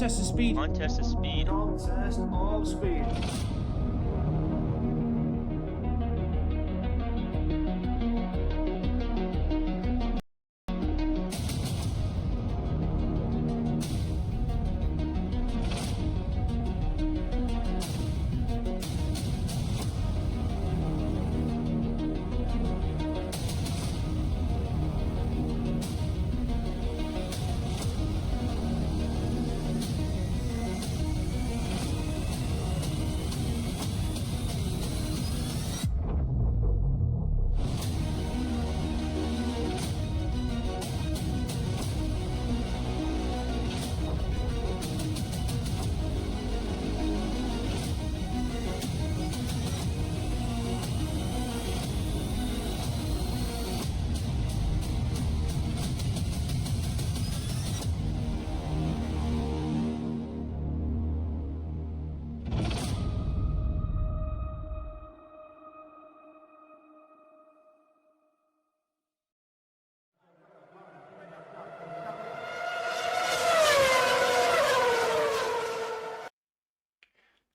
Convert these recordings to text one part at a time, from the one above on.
Contest of speed. Contest of speed. Contest of speed.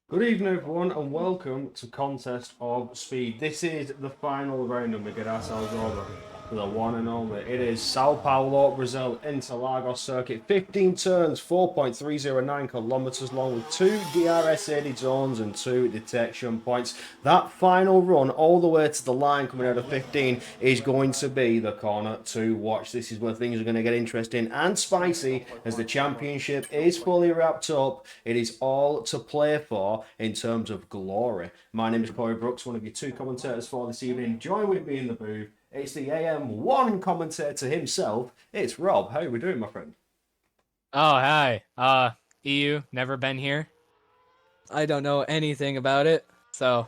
Good evening, everyone, and welcome to Contest of Speed. This is the final round, and we get ourselves over to the one and only. It is Sao Paulo, Brazil, Interlagos circuit. 15 turns, 4.309 kilometers long, with 2 DRS aided zones and 2 detection points. That final run, all the way to the line coming out of 15, is going to be the corner to watch. This is where things are going to get interesting and spicy as the championship is fully wrapped up. It is all to play for in terms of glory. My name is Corey Brooks, one of your 2 commentators for this evening. Join with me in the booth. It's the AM1 commentator himself. It's Rob. How are we doing, my friend? Oh, hi. EU, never been here. I don't know anything about it, so...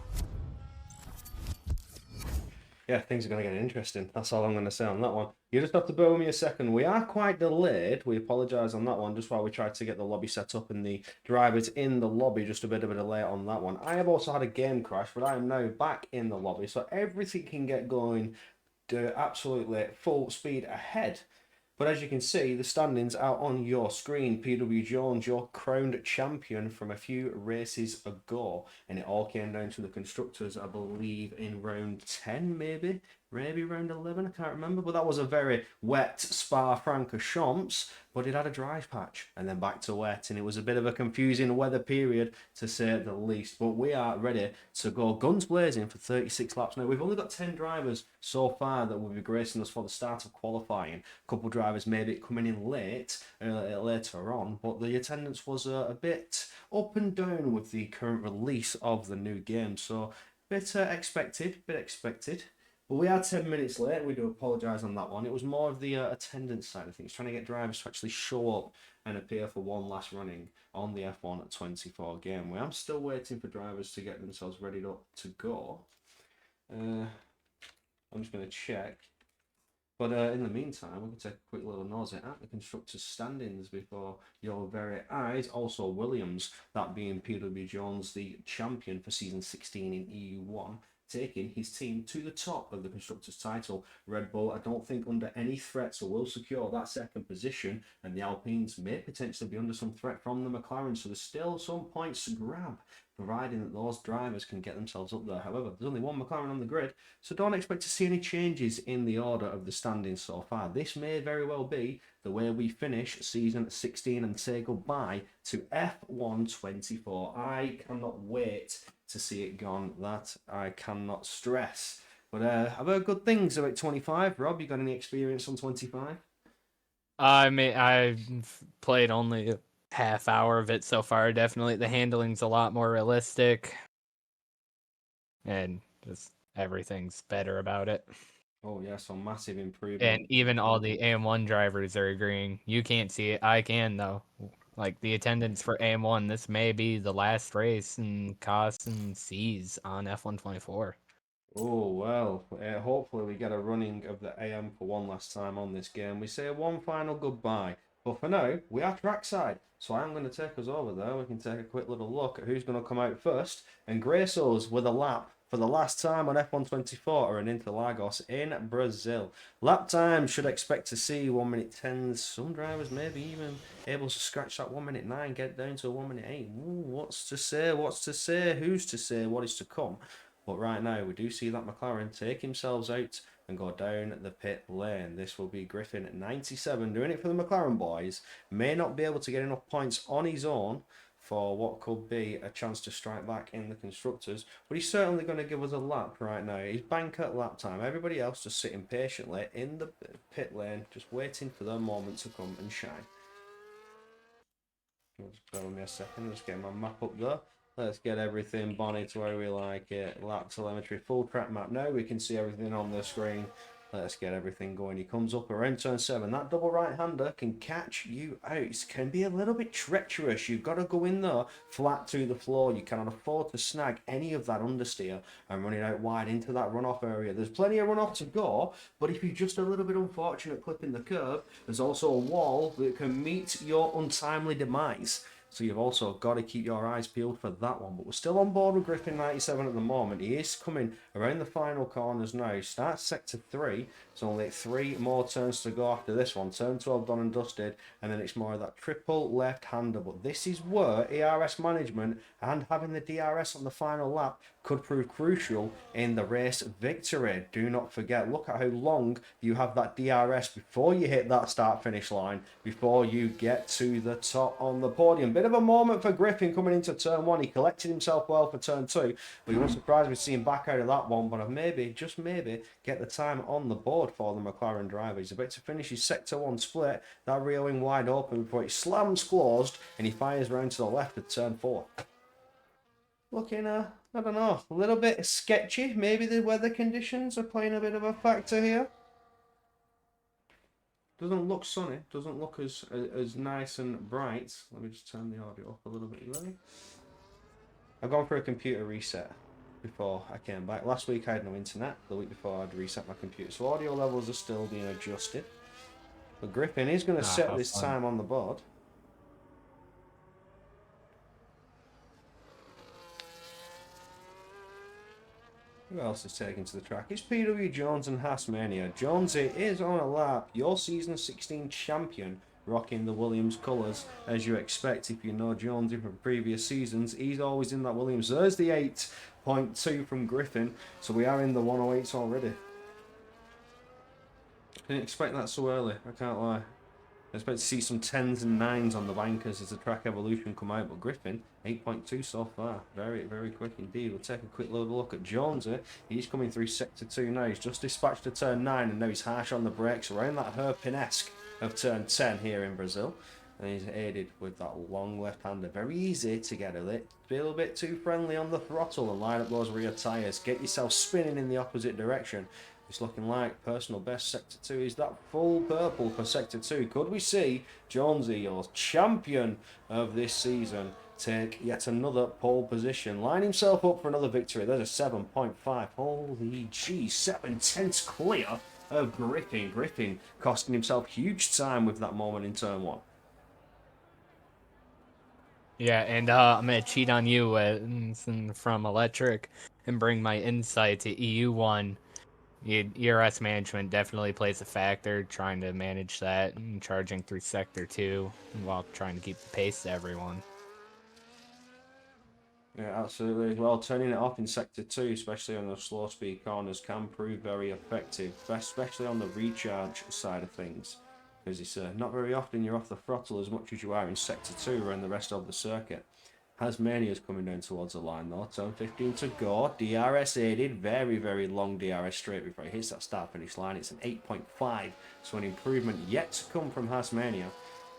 Yeah, things are going to get interesting. That's all I'm going to say on that one. You just have to bear with me a second. We are quite delayed. We apologise on that one, just while we tried to get the lobby set up and the drivers in the lobby. Just a bit of a delay on that one. I have also had a game crash, but I am now back in the lobby, so everything can get going absolutely full speed ahead. But as you can see, the standings out on your screen. PW Jones, your crowned champion from a few races ago. And it all came down to the constructors, I believe, in round 10, maybe round 11, I can't remember. But that was a very wet Spa-Francorchamps, but it had a dry patch and then back to wet. And it was a bit of a confusing weather period, to say the least. But we are ready to go guns blazing for 36 laps. Now, we've only got 10 drivers so far that will be gracing us for the start of qualifying. A couple of drivers maybe coming in late, later on, but the attendance was a bit up and down with the current release of the new game. So, bit expected. But we are 10 minutes late. We do apologise on that one. It was more of the attendance side of things, trying to get drivers to actually show up and appear for one last running on the F1 at 24 game. I'm still waiting for drivers to get themselves ready to go. I'm just going to check. But in the meantime, we're going to take a quick little nosy at the constructors' standings before your very eyes. Also, Williams, that being PW Jones, the champion for season 16 in EU1, taking his team to the top of the constructors' title. Red Bull, I don't think under any threat, so will secure that second position, and the Alpines may potentially be under some threat from the McLaren, so there's still some points to grab, providing that those drivers can get themselves up there. However, there's only one McLaren on the grid, so don't expect to see any changes in the order of the standings so far. This may very well be the way we finish season 16 and say goodbye to F1 24. I cannot wait to see it gone. That I cannot stress. But I've heard good things about 25. Rob, you got any experience on 25? I mean, I've played only a half hour of it so far. Definitely, the handling's a lot more realistic. And just everything's better about it. Oh, yeah, so massive improvement. And even all the AM1 drivers are agreeing. You can't see it. I can, though. Like, the attendance for AM1, this may be the last race in costs and C's on F124. Oh, well, hopefully we get a running of the AM for one last time on this game. We say one final goodbye. But for now, we are trackside. So I'm going to take us over there. We can take a quick little look at who's going to come out first and grace us with a lap for the last time on F124 and Interlagos in Brazil. Lap time should expect to see 1 minute 10s. Some drivers maybe even able to scratch that 1 minute 9, get down to a 1 minute 8. Ooh, what's to say? What's to say? Who's to say what is to come? But right now, we do see that McLaren take themselves out and go down the pit lane. This will be Griffin at 97, doing it for the McLaren boys. May not be able to get enough points on his own for what could be a chance to strike back in the constructors, but he's certainly going to give us a lap right now. He's bank at lap time. Everybody else just sitting patiently in the pit lane, just waiting for their moment to come and shine. Just bear with me a second, just get my map up there. Let's get everything Bonnie to where we like it. Lap telemetry, full track map. Now we can see everything on the screen. Let's get everything going. He comes up around turn 7. That double right-hander can catch you out. It can be a little bit treacherous. You've got to go in there flat to the floor. You cannot afford to snag any of that understeer and run it out wide into that runoff area. There's plenty of runoff to go, but if you're just a little bit unfortunate clipping the curb, there's also a wall that can meet your untimely demise. So you've also got to keep your eyes peeled for that one. But we're still on board with Griffin 97 at the moment. He is coming around the final corners now. He starts sector 3. So only 3 more turns to go after this one. Turn 12 done and dusted. And then it's more of that triple left-hander. But this is where ERS management and having the DRS on the final lap could prove crucial in the race victory. Do not forget, look at how long you have that DRS before you hit that start-finish line, before you get to the top on the podium. Bit of a moment for Griffin coming into turn 1. He collected himself well for turn 2, but you won't surprise me seeing back out of that one, but maybe, just maybe, get the time on the board for the McLaren driver. He's about to finish his sector 1 split, that rear wing wide open before it slams closed, and he fires round to the left at turn 4. Looking, I don't know, a little bit sketchy. Maybe the weather conditions are playing a bit of a factor here. Doesn't look sunny. Doesn't look as nice and bright. Let me just turn the audio up a little bit there. I've gone for a computer reset before I came back. Last week I had no internet. The week before I'd reset my computer. So audio levels are still being adjusted. But Griffin is going to set this time on the board. Who else is taken to the track? It's PW Jones and Haasmania. Jonesy is on a lap. Your season 16 champion, rocking the Williams colours, as you expect if you know Jonesy from previous seasons. He's always in that Williams. There's the 8.2 from Griffin. So we are in the 108s already. Didn't expect that so early, I can't lie. I expect to see some 10s and 9s on the bankers as the track evolution come out, but Griffin, 8.2 so far. Very, very quick indeed. We'll take a quick look at Jonesy. He's coming through sector 2 now. He's just dispatched to turn 9 and now he's harsh on the brakes around that hairpin-esque of turn 10 here in Brazil. And he's aided with that long left-hander. Very easy to get a little bit too friendly on the throttle and line up those rear tyres. Get yourself spinning in the opposite direction. It's looking like personal best sector 2 is that full purple for sector 2. Could we see Jonesy, your champion of this season, take yet another pole position, line himself up for another victory? There's a 7.5. Holy gee, 7/10 clear of Griffin. Griffin costing himself huge time with that moment in turn 1. Yeah, and I'm going to cheat on you from Electric and bring my insight to EU1. ERS management definitely plays a factor, trying to manage that and charging through Sector 2 while trying to keep the pace to everyone. Yeah, absolutely. Well, turning it off in Sector 2, especially on the slow speed corners, can prove very effective, especially on the recharge side of things. Because it's not very often you're off the throttle as much as you are in Sector 2 or in the rest of the circuit. Hasmania's coming down towards the line though. Turn 15 to go. DRS aided. Very, very long DRS straight before he hits that start-finish line. It's an 8.5. So an improvement yet to come from Hasmania.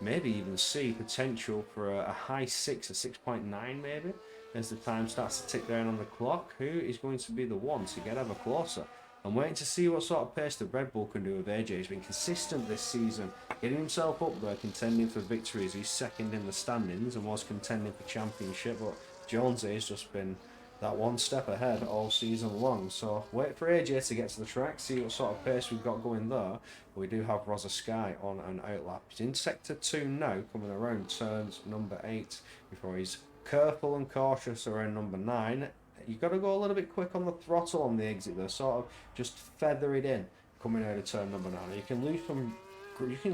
Maybe even see potential for a high 6, a 6.9 maybe. As the time starts to tick down on the clock. Who is going to be the one to get ever closer? I'm waiting to see what sort of pace the Red Bull can do with AJ. He's been consistent this season, getting himself up there, contending for victories. He's second in the standings and was contending for championship, but Jonesy has just been that one step ahead all season long. So wait for AJ to get to the track, see what sort of pace we've got going there. We do have Rosa Sky on an outlap. He's in sector 2 now, coming around turns number 8 before he's careful and cautious around number 9. You've got to go a little bit quick on the throttle on the exit though, sort of just feather it in coming out of turn number 9. You can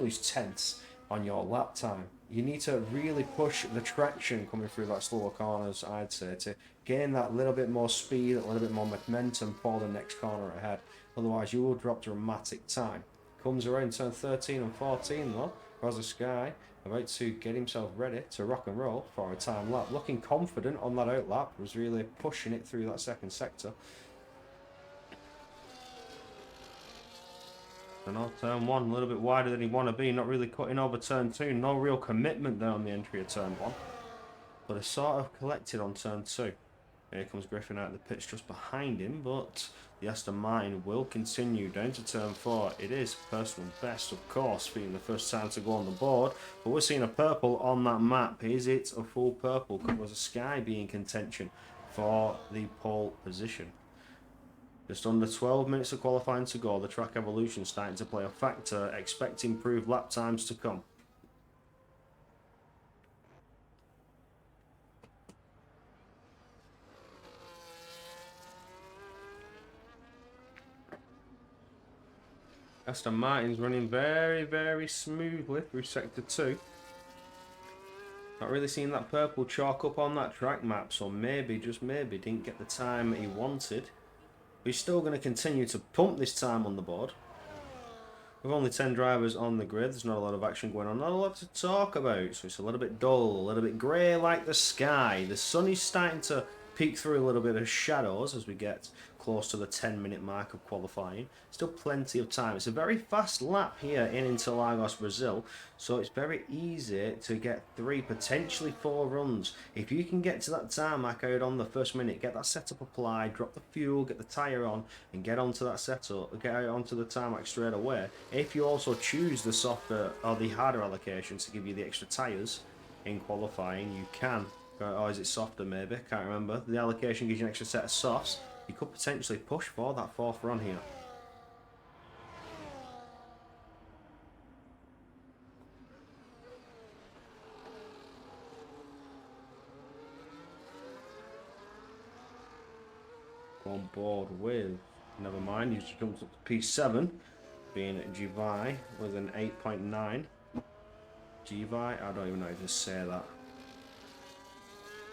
lose tenths on your lap time. You need to really push the traction coming through that slower corners, I'd say, to gain that little bit more speed, a little bit more momentum for the next corner ahead. Otherwise, you will drop dramatic time. Comes around turn 13 and 14 though. Rosa Sky about to get himself ready to rock and roll for a time lap. Looking confident on that out lap, was really pushing it through that second sector. And off turn 1, a little bit wider than he want to be, not really cutting over turn 2. No real commitment there on the entry of turn 1. But it's sort of collected on turn 2. Here comes Griffin out of the pits just behind him, but the Aston Martin will continue down to turn 4. It is personal best, of course, being the first time to go on the board. But we're seeing a purple on that map. Is it a full purple? Could Rosa Sky be in contention for the pole position? Just under 12 minutes of qualifying to go. The track evolution starting to play a factor. Expect improved lap times to come. Aston Martin's running very, very smoothly through Sector 2. Not really seeing that purple chalk up on that track map, so maybe, just maybe, didn't get the time he wanted. But he's still going to continue to pump this time on the board. With only 10 drivers on the grid, there's not a lot of action going on, not a lot to talk about. So it's a little bit dull, a little bit grey like the sky. The sun is starting to peek through a little bit of shadows as we get close to the 10-minute mark of qualifying. Still plenty of time. It's a very fast lap here in Interlagos, Brazil, so it's very easy to get 3, potentially 4 runs. If you can get to that tarmac out on the first minute, get that setup applied, drop the fuel, get the tyre on, and get onto that setup, get out onto the tarmac straight away. If you also choose the softer or the harder allocation to give you the extra tyres in qualifying, you can. Or is it softer maybe? Can't remember. The allocation gives you an extra set of softs. You could potentially push for that 4th run here. On board with, never mind, he just jumps up to P7, being Givai with an 8.9. Givai, I don't even know how to say that.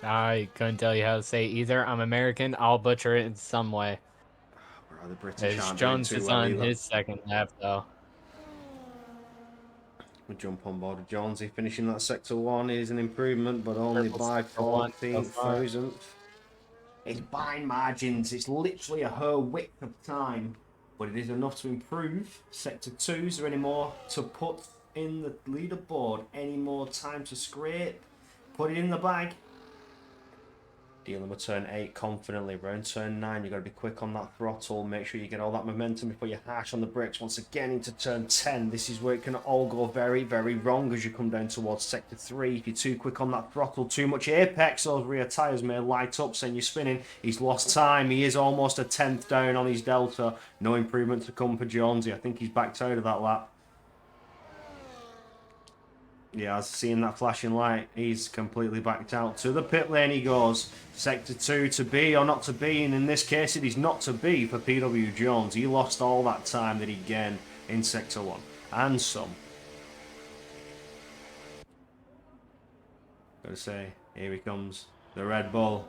I couldn't tell you how to say either. I'm American. I'll butcher it in some way. Bro, the British As aren't doing Jones too is well on either. his second lap, though. We jump on board with Jonesy, finishing that sector 1 is an improvement, but only Purple by sector 1 so far. 14,000th. It's by margins, it's literally a her width of time, but it is enough to improve. Sector 2, is there any more to put in the leaderboard? Any more time to scrape? Put it in the bag. Dealing with turn 8 confidently. Around turn 9, you've got to be quick on that throttle. Make sure you get all that momentum before you harsh on the brakes. Once again into turn 10, this is where it can all go very, very wrong as you come down towards sector 3. If you're too quick on that throttle, too much apex, those rear tyres may light up saying you're spinning. He's lost time. He is almost a 10th down on his delta. No improvement to come for Jonesy. I think he's backed out of that lap. Yeah, seeing that flashing light, he's completely backed out. To the pit lane he goes. Sector 2 to be or not to be, and in this case it is not to be for PW Jones. He lost all that time that he gained in Sector 1, and some. Gotta say, here he comes, the Red Bull.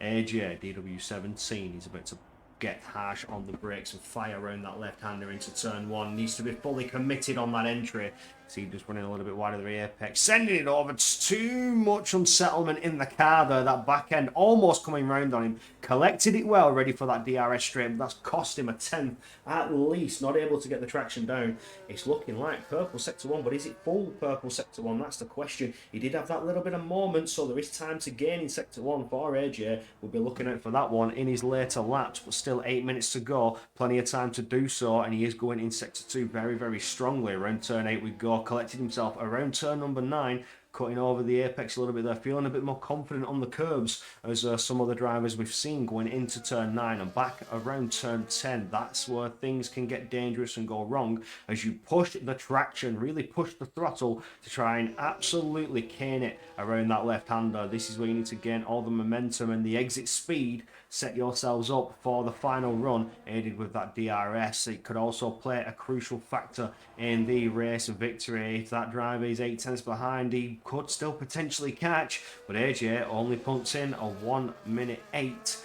AJ, DW17, he's about to get harsh on the brakes and fire around that left-hander into turn 1. Needs to be fully committed on that entry. See, just running a little bit wide of the apex, sending it over. It's too much unsettlement in the car there. That back end almost coming round on him. Collected it well, ready for that DRS straight, but that's cost him a 10th at least. Not able to get the traction down. It's looking like purple sector 1, but is it full purple sector 1? That's the question. He did have that little bit of moment, so there is time to gain in sector 1 for AJ. We'll be looking out for that one in his later laps, but still 8 minutes to go. Plenty of time to do so, and he is going in sector 2 very, very strongly. Around turn 8 we go. Collected himself around turn number 9, cutting over the apex a little bit there, feeling a bit more confident on the curbs as some of the drivers we've seen going into turn 9 and back around turn 10. That's where things can get dangerous and go wrong as you push the traction, really push the throttle to try and absolutely cane it around that left-hander. This is where you need to gain all the momentum and the exit speed set yourselves up for the final run, aided with that DRS. It could also play a crucial factor in the race victory. If that driver is 8 tenths behind, he could still potentially catch, but AJ only punts in a 1:08,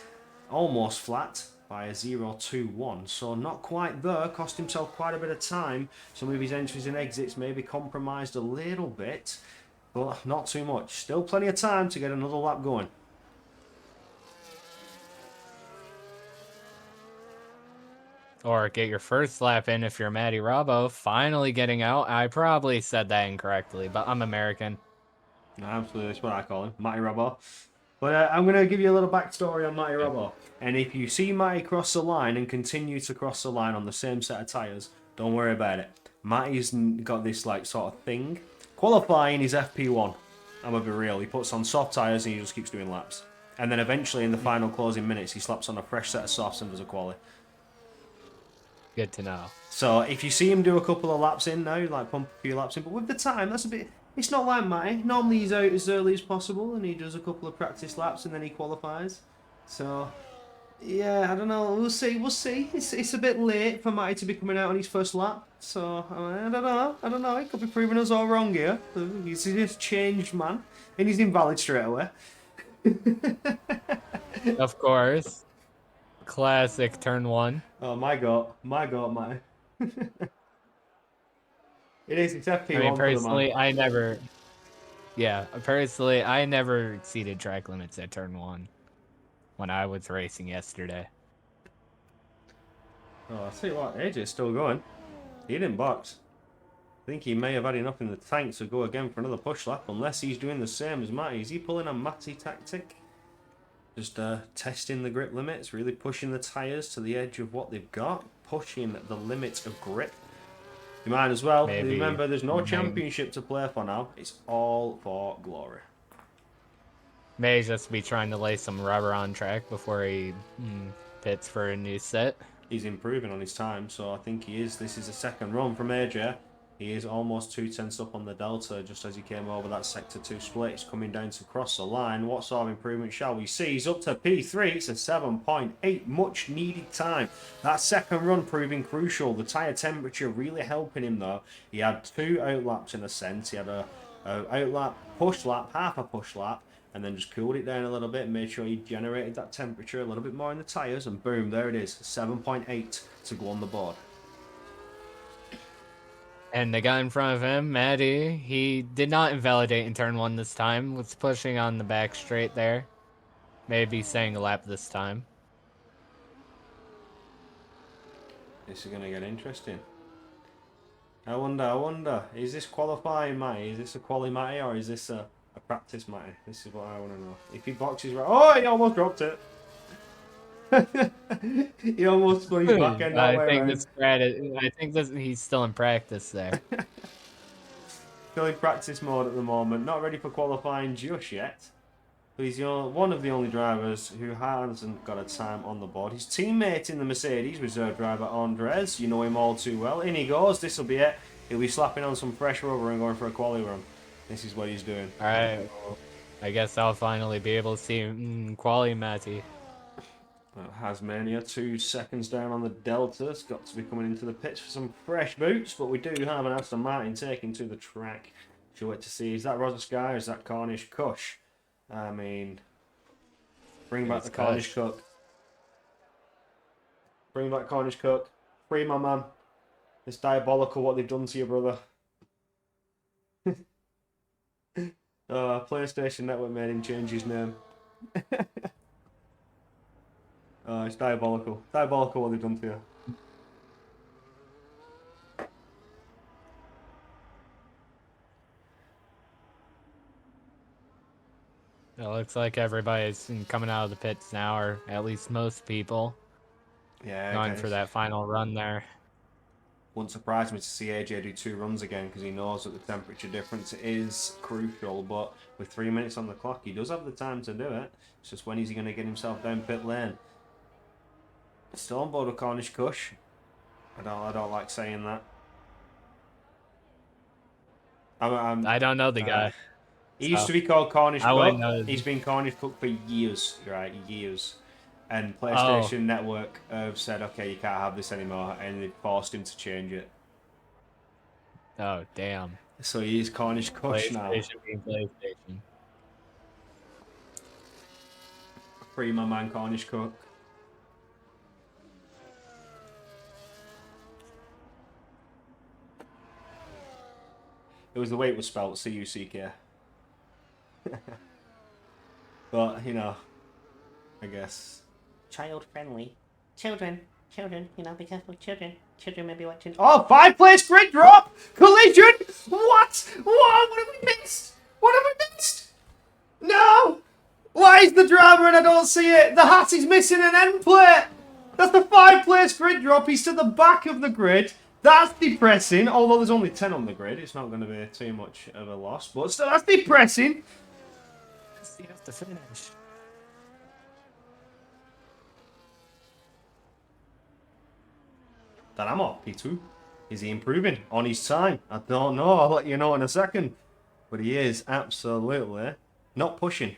almost flat by a 0.21, so not quite there. Cost himself quite a bit of time. Some of his entries and exits may be compromised a little bit, but not too much. Still plenty of time to get another lap going. Or get your first lap in if you're Matty Robbo. Finally getting out. I probably said that incorrectly, but I'm American. Absolutely, that's what I call him, Matty Robbo. But I'm going to give you a little backstory on Matty Robbo. And if you see Matty cross the line and continue to cross the line on the same set of tyres, don't worry about it. Matty's got this like sort of thing. Qualifying is FP1. I'm going to be real. He puts on soft tyres and he just keeps doing laps. And then eventually in the final closing minutes, he slaps on a fresh set of softs and does a quali. Good to know. So if you see him do a couple of laps in now, like pump a few laps in, but with the time, that's a bit... It's not like Matty. Normally he's out as early as possible and he does a couple of practice laps and then he qualifies. So, yeah, I don't know. We'll see. We'll see. It's a bit late for Matty to be coming out on his first lap. So, I don't know. I don't know. He could be proving us all wrong here. He's just changed, man. And he's invalid straight away. Of course. Classic turn 1. Oh, my God. My God, Matty. It is. It's FP1 I mean, personally, for the man. I never exceeded track limits at turn 1 when I was racing yesterday. Oh, I'll tell you what, AJ's still going. He didn't box. I think he may have had enough in the tank to go again for another push lap, unless he's doing the same as Matty. Is he pulling a Matty tactic? Just testing the grip limits, really pushing the tyres to the edge of what they've got, pushing the limits of grip. You might as well. Maybe. Remember, there's no championship to play for now. It's all for glory. May just be trying to lay some rubber on track before he pits for a new set. He's improving on his time, so I think he is. This is a second run from AJ. He is almost 2 tenths up on the Delta just as he came over that Sector 2 split. He's coming down to cross the line. What sort of improvement shall we see? He's up to P3. It's a 7.8. Much needed time. That second run proving crucial. The tyre temperature really helping him though. He had 2 outlaps in a sense. He had a outlap, push lap, half a push lap, and then just cooled it down a little bit and made sure he generated that temperature a little bit more in the tyres, and boom, there it is. 7.8 to go on the board. And the guy in front of him, Matty, he did not invalidate in turn 1 this time. Was pushing on the back straight there. Maybe staying a lap this time. This is going to get interesting. I wonder, is this qualifying Matty? Is this a quali Matty or is this a practice Matty? This is what I want to know. If he boxes right... Oh, he almost dropped it. He almost spun his back end all the way around. I think he's still in practice there. Still in practice mode at the moment. Not ready for qualifying just yet. But he's one of the only drivers who hasn't got a time on the board. His teammate in the Mercedes, reserve driver Andres, you know him all too well. In he goes. This will be it. He'll be slapping on some fresh rubber and going for a quali run. This is what he's doing. Alright, well, I guess I'll finally be able to see quali Matty. Hasmania, 2 seconds down on the Delta's got to be coming into the pits for some fresh boots, but we do have an Aston Martin taking to the track. Should wait to see, is that Rosa Sky or is that Cornish Kush? I mean, bring back the Cornish Cook. Bring back Cornish Cook. Free my man. It's diabolical what they've done to your brother. PlayStation Network made him change his name. Oh, it's diabolical. Diabolical what they've done to you. It looks like everybody's coming out of the pits now, or at least most people. Yeah, going for that final run there. Wouldn't surprise me to see AJ do 2 runs again because he knows that the temperature difference is crucial, but with 3 minutes on the clock, he does have the time to do it. It's just when is he going to get himself down pit lane? Still on board with Cornish Kush. I don't like saying that. I don't know the guy. He used to be called Cornish Cook. Know. He's been Cornish Cook for years, right? Years. And Oh, PlayStation Network have said, okay, you can't have this anymore, and they forced him to change it. oh, damn. So he is Cornish Kush now. PlayStation being PlayStation. Free my man Cornish Cook. It was the way it was spelled, C-U-C-K. But, you know, I guess. Child friendly. Children, be careful, children. Children may be watching. Oh, 5-place grid drop! Collision! What? What have we missed? What have we missed? No! Why is the drama and I don't see it? The hat is missing an end plate! That's the 5-place grid drop. He's to the back of the grid. That's depressing. Although there's only 10 on the grid, it's not going to be too much of a loss. But still, that's depressing. You have to finish. Dynamo, P2. Is he improving on his time? I don't know. I'll let you know in a second. But he is absolutely not pushing.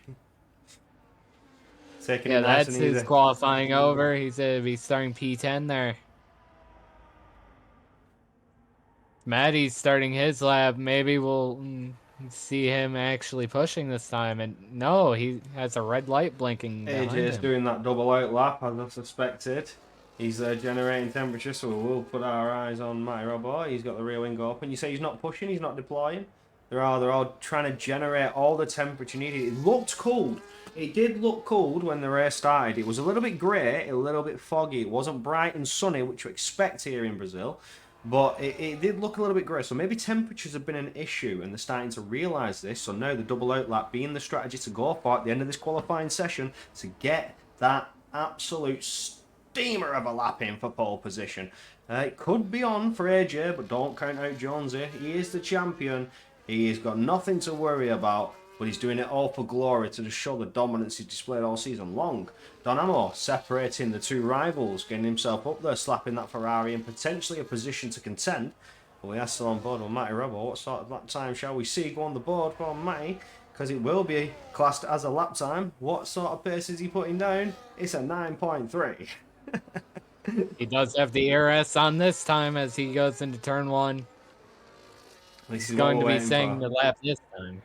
Taking it nice That's and his easy. qualifying over. He's going to be starting P10 there. Maddie's starting his lap. Maybe we'll see him actually pushing this time. And no, he has a red light blinking behind AJ's him. doing that double out lap as I suspected. He's generating temperature, so we will put our eyes on my robot. He's got the rear wing open. You say he's not pushing, he's not deploying. They're all trying to generate all the temperature needed. It looked cold. It did look cold when the race started. It was a little bit grey, a little bit foggy. It wasn't bright and sunny, which you expect here in Brazil. But it did look a little bit grey. So maybe temperatures have been an issue and they're starting to realise this. So now the double out lap being the strategy to go for at the end of this qualifying session to get that absolute steamer of a lap in for pole position. It could be on for AJ, but don't count out Jonesy. He is the champion. He's got nothing to worry about, but he's doing it all for glory to just show the dominance he's displayed all season long. Dynamo separating the two rivals, getting himself up there, slapping that Ferrari in potentially a position to contend. But we are still on board with Matty Rebel. What sort of lap time shall we see go on the board for Matty? Because it will be classed as a lap time. What sort of pace is he putting down? It's a 9.3. He does have the ERS on this time as he goes into turn 1. This He's is what going we're to be waiting saying for. the lap this time.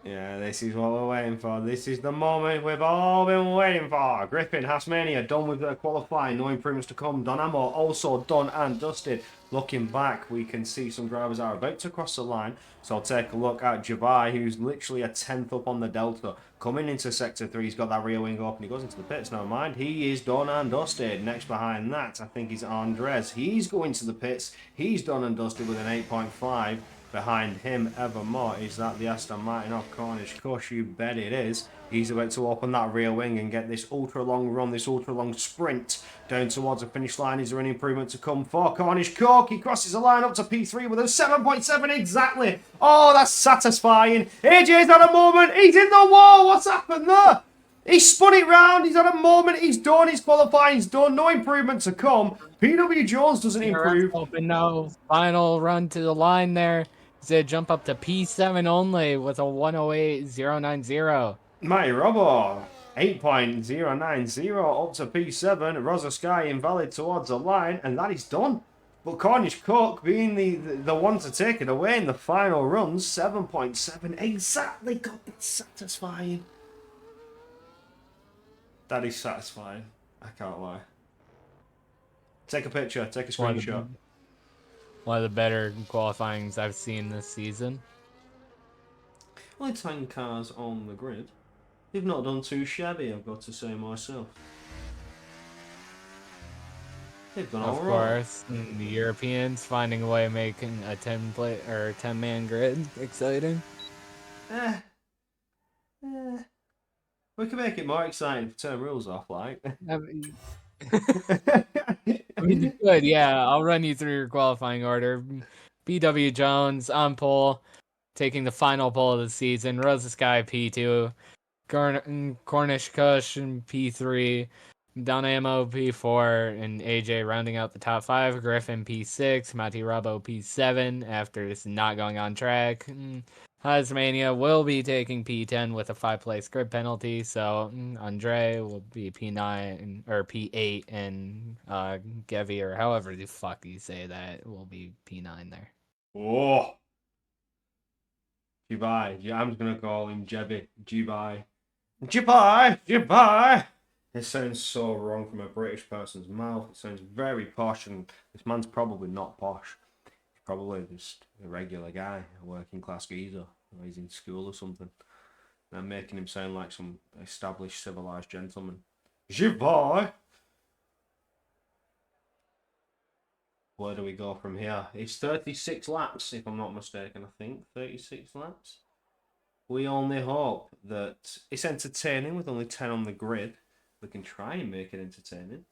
Yeah, this is what we're waiting for. This is the moment we've all been waiting for. Griffin, Hasmania, done with their qualifying. No improvements to come. Dynamo also done and dusted. Looking back, we can see some drivers are about to cross the line. So I'll take a look at Javai, who's literally a 10th up on the Delta. Coming into Sector 3, he's got that rear wing open. He goes into the pits, never mind. He is done and dusted. Next behind that, I think, is Andres. He's going to the pits. He's done and dusted with an 8.5. Behind him, evermore, is that the Aston Martin of Cornish Kush? You bet it is. He's about to open that rear wing and get this ultra long run, this ultra long sprint down towards the finish line. Is there any improvement to come for Cornish Cook? He crosses the line up to P3 with a 7.7 exactly. Oh, that's satisfying. AJ's had a moment. He's in the wall. What's happened there? He spun it round. He's had a moment. He's done. His qualifying's done. No improvement to come. PW Jones doesn't improve. Open no final run to the line there. He's going to jump up to P7 only with a 108.090. Matty Robo, 8.090 up to P7. Rosa Sky invalid towards the line, and that is done. But Cornish Cook being the one to take it away in the final run, 7.7 exactly. God, that's satisfying. That is satisfying. I can't lie. Take a picture, take a screenshot. One of the better qualifyings I've seen this season. Only 10 cars on the grid. They've not done too shabby, I've got to say myself. They've done all right. Of course, the Europeans finding a way of making a 10-man grid exciting. We can make it more exciting if we turn rules off, like. I mean, good, yeah. I'll run you through your qualifying order. BW Jones on pole, taking the final pole of the season. Rosa Sky P2, Cornish Kush P3, Dynamo P4, and AJ rounding out the top 5. Griffin P6, Mati Rabo P7 after just not going on track. Hasmania will be taking P10 with a 5-place grid penalty, so Andre will be P9 or P8, and Gevi, or however the fuck you say that, will be P9 there. Oh, Dubai. Yeah, I'm just gonna call him Jebby. Dubai. Dubai. Dubai. It sounds so wrong from a British person's mouth. It sounds very posh, and this man's probably not posh. He's probably just a regular guy, a working class geezer. Or he's in school or something. And I'm making him sound like some established civilized gentleman. Dubai. Where do we go from here? It's 36 laps, if I'm not mistaken, I think. 36 laps. We only hope that it's entertaining with only 10 on the grid. We can try and make it entertaining.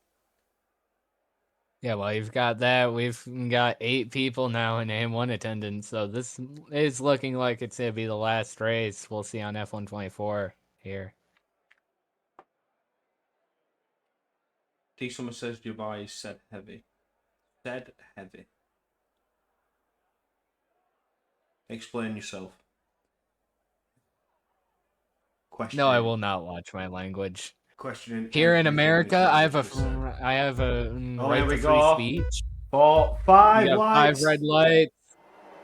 Yeah, well, you've got that. We've got 8 people now in AM1 attendance, so this is looking like it's going to be the last race we'll see on F124 here. T. Summer says Dubai is said heavy. Said heavy. Explain yourself. Question. No, I will not watch my language. Questioning. Here in everything America, this I man have just said. a Oh, right here we to free go. speech. For 5 We have lights. 5 red lights.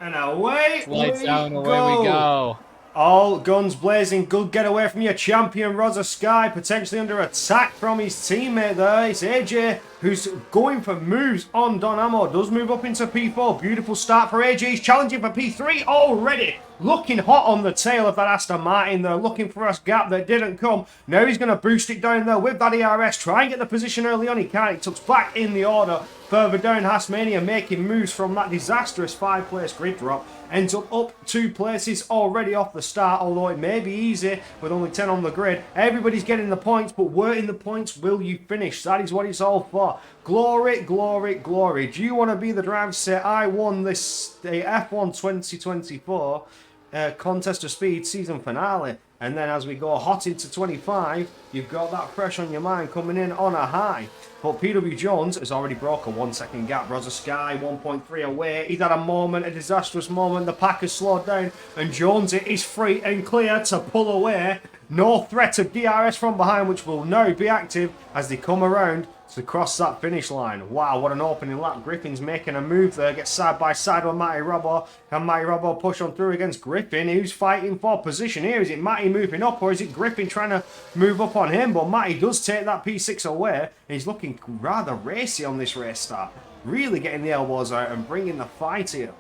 And away Lights we out and away go. we go. All guns blazing. Good getaway from your champion, Rosa Sky. Potentially under attack from his teammate there. It's AJ who's going for moves on Don Ammo. Does move up into P4. Beautiful start for AJ. He's challenging for P3 already. Looking hot on the tail of that Aston Martin there. Looking for a gap that didn't come. Now he's going to boost it down there with that ERS. Try and get the position early on. He can't. He tucks back in the order. Further down, Hasmania making moves from that disastrous 5-place grid drop. Ends up 2 places already off the start, although it may be easy with only 10 on the grid. Everybody's getting the points, but where in the points will you finish? That is what it's all for. Glory, glory, glory. Do you want to be the driver to say, I won the F1 2024 Contest of Speed season finale? And then as we go hot into 25, you've got that fresh on your mind coming in on a high. But PW Jones has already broke a 1-second gap. Rosa Sky 1.3 away. He's had a moment, a disastrous moment. The pack has slowed down and Jones is free and clear to pull away. No threat of DRS from behind, which will now be active as they come around to cross that finish line. Wow, what an opening lap. Griffin's making a move there. Gets side by side with Matty Robbo. And Matty Robbo push on through against Griffin, who's fighting for position here. Is it Matty moving up or is it Griffin trying to move up on him? But Matty does take that P6 away. And he's looking rather racy on this race start. Really getting the elbows out and bringing the fight here.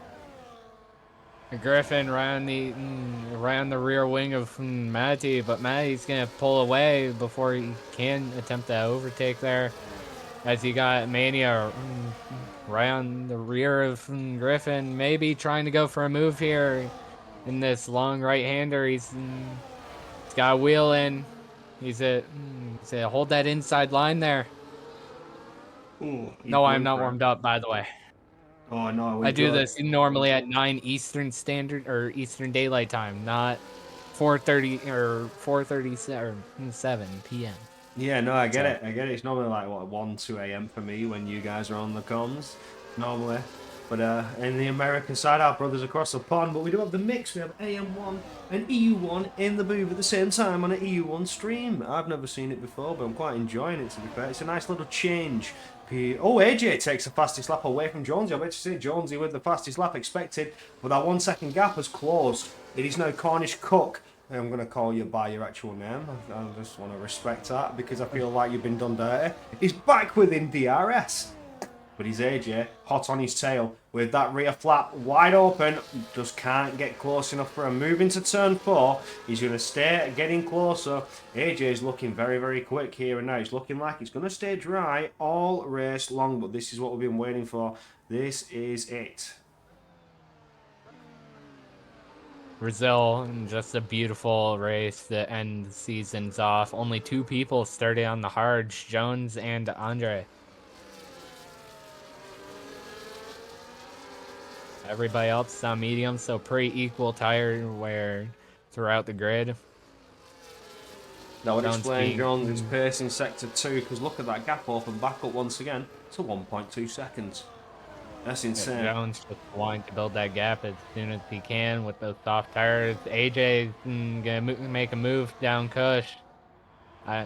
Griffin around the rear wing of Matty, but Matty's gonna pull away before he can attempt to overtake there. As you got Mania right on the rear of Griffin, maybe trying to go for a move here in this long right-hander. He's got a wheel in. He's a hold that inside line there. Ooh, no, I'm not warmed up, by the way. Oh no, I do this normally at 9 Eastern Standard or Eastern Daylight Time, not 4:30 or 4:37 p.m. Yeah, no, I get it. It's normally like, what, 1, 2 a.m. for me when you guys are on the comms, normally. But in the American side, our brothers across the pond, but we do have the mix. We have AM1 and EU1 in the booth at the same time on an EU1 stream. I've never seen it before, but I'm quite enjoying it, to be fair. It's a nice little change. Oh, AJ takes the fastest lap away from Jonesy. I bet you say Jonesy with the fastest lap expected, but that 1-second gap has closed. It is now Cornish Cook. I'm going to call you by your actual name. I just want to respect that because I feel like you've been done dirty. He's back within DRS. But he's AJ, hot on his tail with that rear flap wide open. Just can't get close enough for a move into turn 4. He's going to stay getting closer. AJ is looking very, very quick here and now. He's looking like he's going to stay dry all race long. But this is what we've been waiting for. This is it. Brazil, just a beautiful race to end the seasons off. Only 2 people started on the hard, Jones and Andre. Everybody else is on medium, so pretty equal tire wear throughout the grid. That would explain Jones' pace in sector 2, because look at that gap open back up once again to 1.2 seconds. That's Yeah, insane. Jones just wanting to build that gap as soon as he can with those soft tires. AJ gonna make a move down Kush. I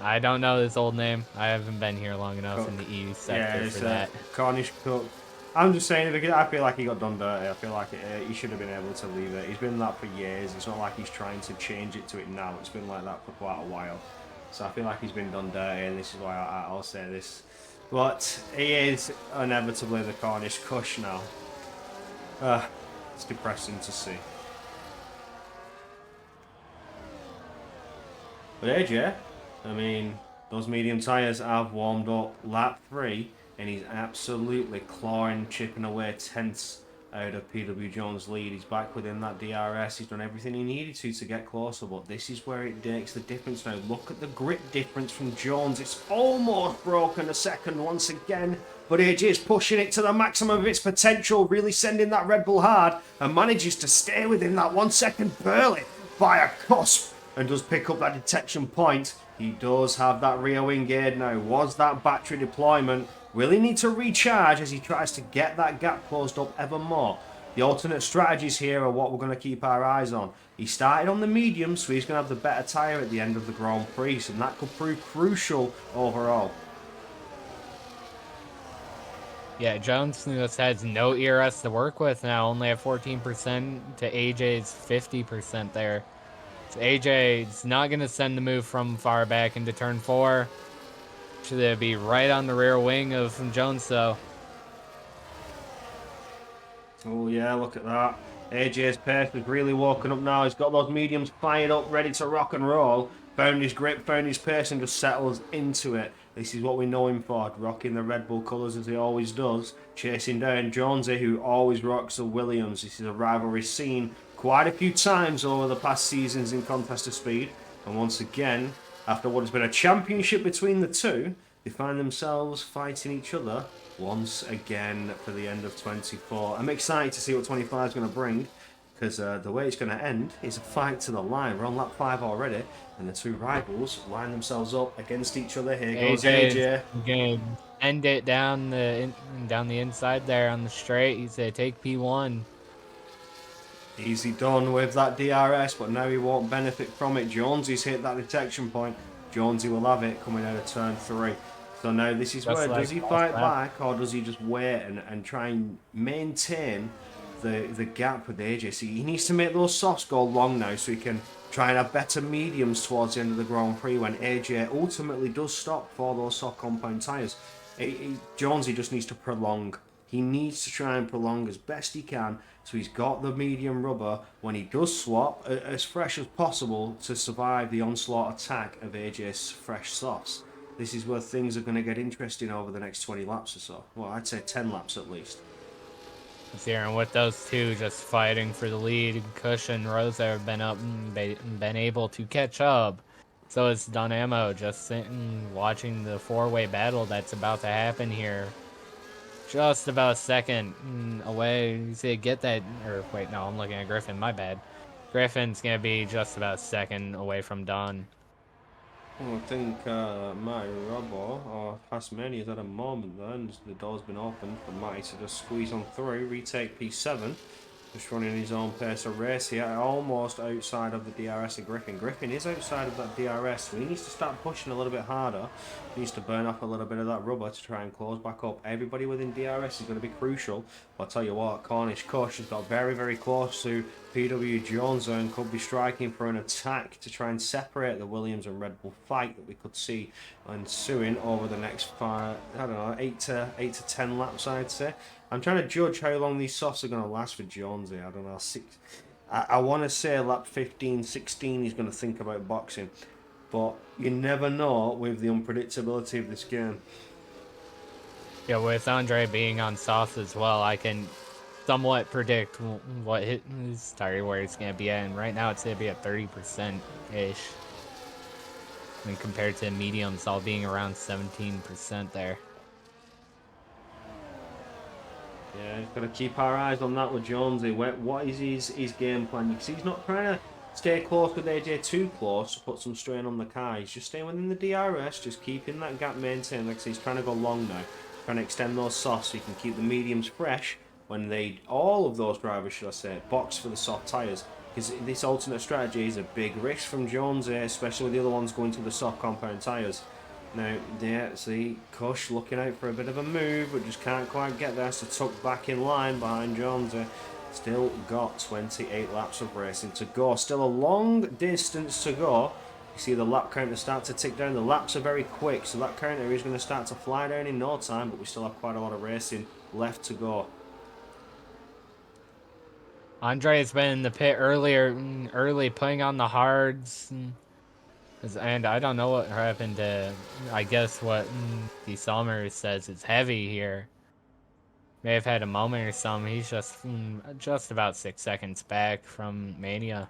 I don't know his old name. I haven't been here long enough in Cook. the EU Yeah, sector for it's that. Cornish Cook. I'm just saying because I feel like he got done dirty. I feel like he should have been able to leave it. He's been that for years. It's not like he's trying to change it to it now. It's been like that for quite a while. So I feel like he's been done dirty, and this is why I'll say this. But he is inevitably the Cornish Kush now. It's depressing to see. But AJ, I mean, those medium tyres have warmed up lap 3, and he's absolutely clawing, chipping away tenths out of PW Jones' lead. He's back within that DRS. He's done everything he needed to get closer, but this is where it makes the difference now. Look at the grip difference from Jones. It's almost broken a second once again, but AJ is pushing it to the maximum of its potential, really sending that Red Bull hard, and manages to stay within that 1 second barely by a cusp, and does pick up that detection point. He does have that rear wing geared now. Was that battery deployment? Will he need to recharge as he tries to get that gap closed up ever more? The alternate strategies here are what we're going to keep our eyes on. He started on the medium, so he's going to have the better tyre at the end of the Grand Prix, and that could prove crucial overall. Yeah, Jones just has no ERS to work with now, only at 14% to AJ's 50% there. So AJ's not going to send the move from far back into turn 4. Should be right on the rear wing of Jones, though. Oh yeah, look at that. AJ's pace has really woken up now. He's got those mediums fired up, ready to rock and roll. Found his grip, found his pace, and just settles into it. This is what we know him for, rocking the Red Bull colours as he always does, chasing down Jonesy, who always rocks the Williams. This is a rivalry seen quite a few times over the past seasons in Contest of Speed, and once again, after what has been a championship between the two, they find themselves fighting each other once again for the end of 24. I'm excited to see what 25 is going to bring, because the way it's going to end is a fight to the line. We're on lap 5 already, and the two rivals line themselves up against each other. Here goes AJ's AJ. gonna end it down the inside there on the straight. He said, "Take P1." Easy done with that DRS, but now he won't benefit from it. Jonesy's hit that detection point. Jonesy will have it coming out of turn 3. So now this is Just where, like does he last fight lap. back, or does he just wait and try and maintain the gap with AJ? So he needs to make those softs go long now so he can try and have better mediums towards the end of the Grand Prix when AJ ultimately does stop for those soft compound tyres. Jonesy just needs to prolong. He needs to try and prolong as best he can, so he's got the medium rubber when he does swap as fresh as possible to survive the onslaught attack of AJ's fresh softs. This is where things are going to get interesting over the next 20 laps or so. Well, I'd say 10 laps at least. Here, and with those two just fighting for the lead, Kush and Rosa have been up and been able to catch up. So it's Dynamo just sitting watching the four-way battle that's about to happen here. Just about a second away. You say get that, or wait, no, I'm looking at Griffin. My bad. Griffin's gonna be just about a second away from Don. Well, I think Matty Robbo, or Tasmania's at a moment then, the door's been opened for Matty to just squeeze on through, retake P7, just running his own pace of race here, almost outside of the DRS of Griffin. Griffin is outside of that DRS, so he needs to start pushing a little bit harder. He needs to burn off a little bit of that rubber to try and close back up. Everybody within DRS is going to be crucial. I'll tell you what, Cornish Kush has got very, very close to PW Jones and could be striking for an attack to try and separate the Williams and Red Bull fight that we could see ensuing over the next 8 to 10 laps, I'd say. I'm trying to judge how long these softs are going to last for Jonesy. I don't know. I want to say lap 15, 16 he's going to think about boxing. But you never know with the unpredictability of this game. Yeah, with Andre being on soft as well, I can somewhat predict what his tire wear is going to be at. And right now it's going to be at 30%-ish. I mean, compared to mediums all being around 17% there. Yeah, he's got to keep our eyes on that with Jonesy. What is his game plan? You can see he's not trying to stay close with AJ too close to put some strain on the car. He's just staying within the DRS, just keeping that gap maintained. Like I say, he's trying to go long now. trying to extend those softs so you can keep the mediums fresh when all of those drivers, should I say, box for the soft tyres. Because this alternate strategy is a big risk from Jonesy, especially with the other ones going to the soft compound tyres. Now, yeah, see, Cush looking out for a bit of a move, but just can't quite get there, so tucked back in line behind Jonesy. Still got 28 laps of racing to go. Still a long distance to go. You see the lap counter start to tick down. The laps are very quick, so that counter is going to start to fly down in no time, but we still have quite a lot of racing left to go. Andre has been in the pit early, putting on the hards. And I don't know what happened to, I guess what the Sommer says it's heavy here. May have had a moment or something. He's just about 6 seconds back from Mania.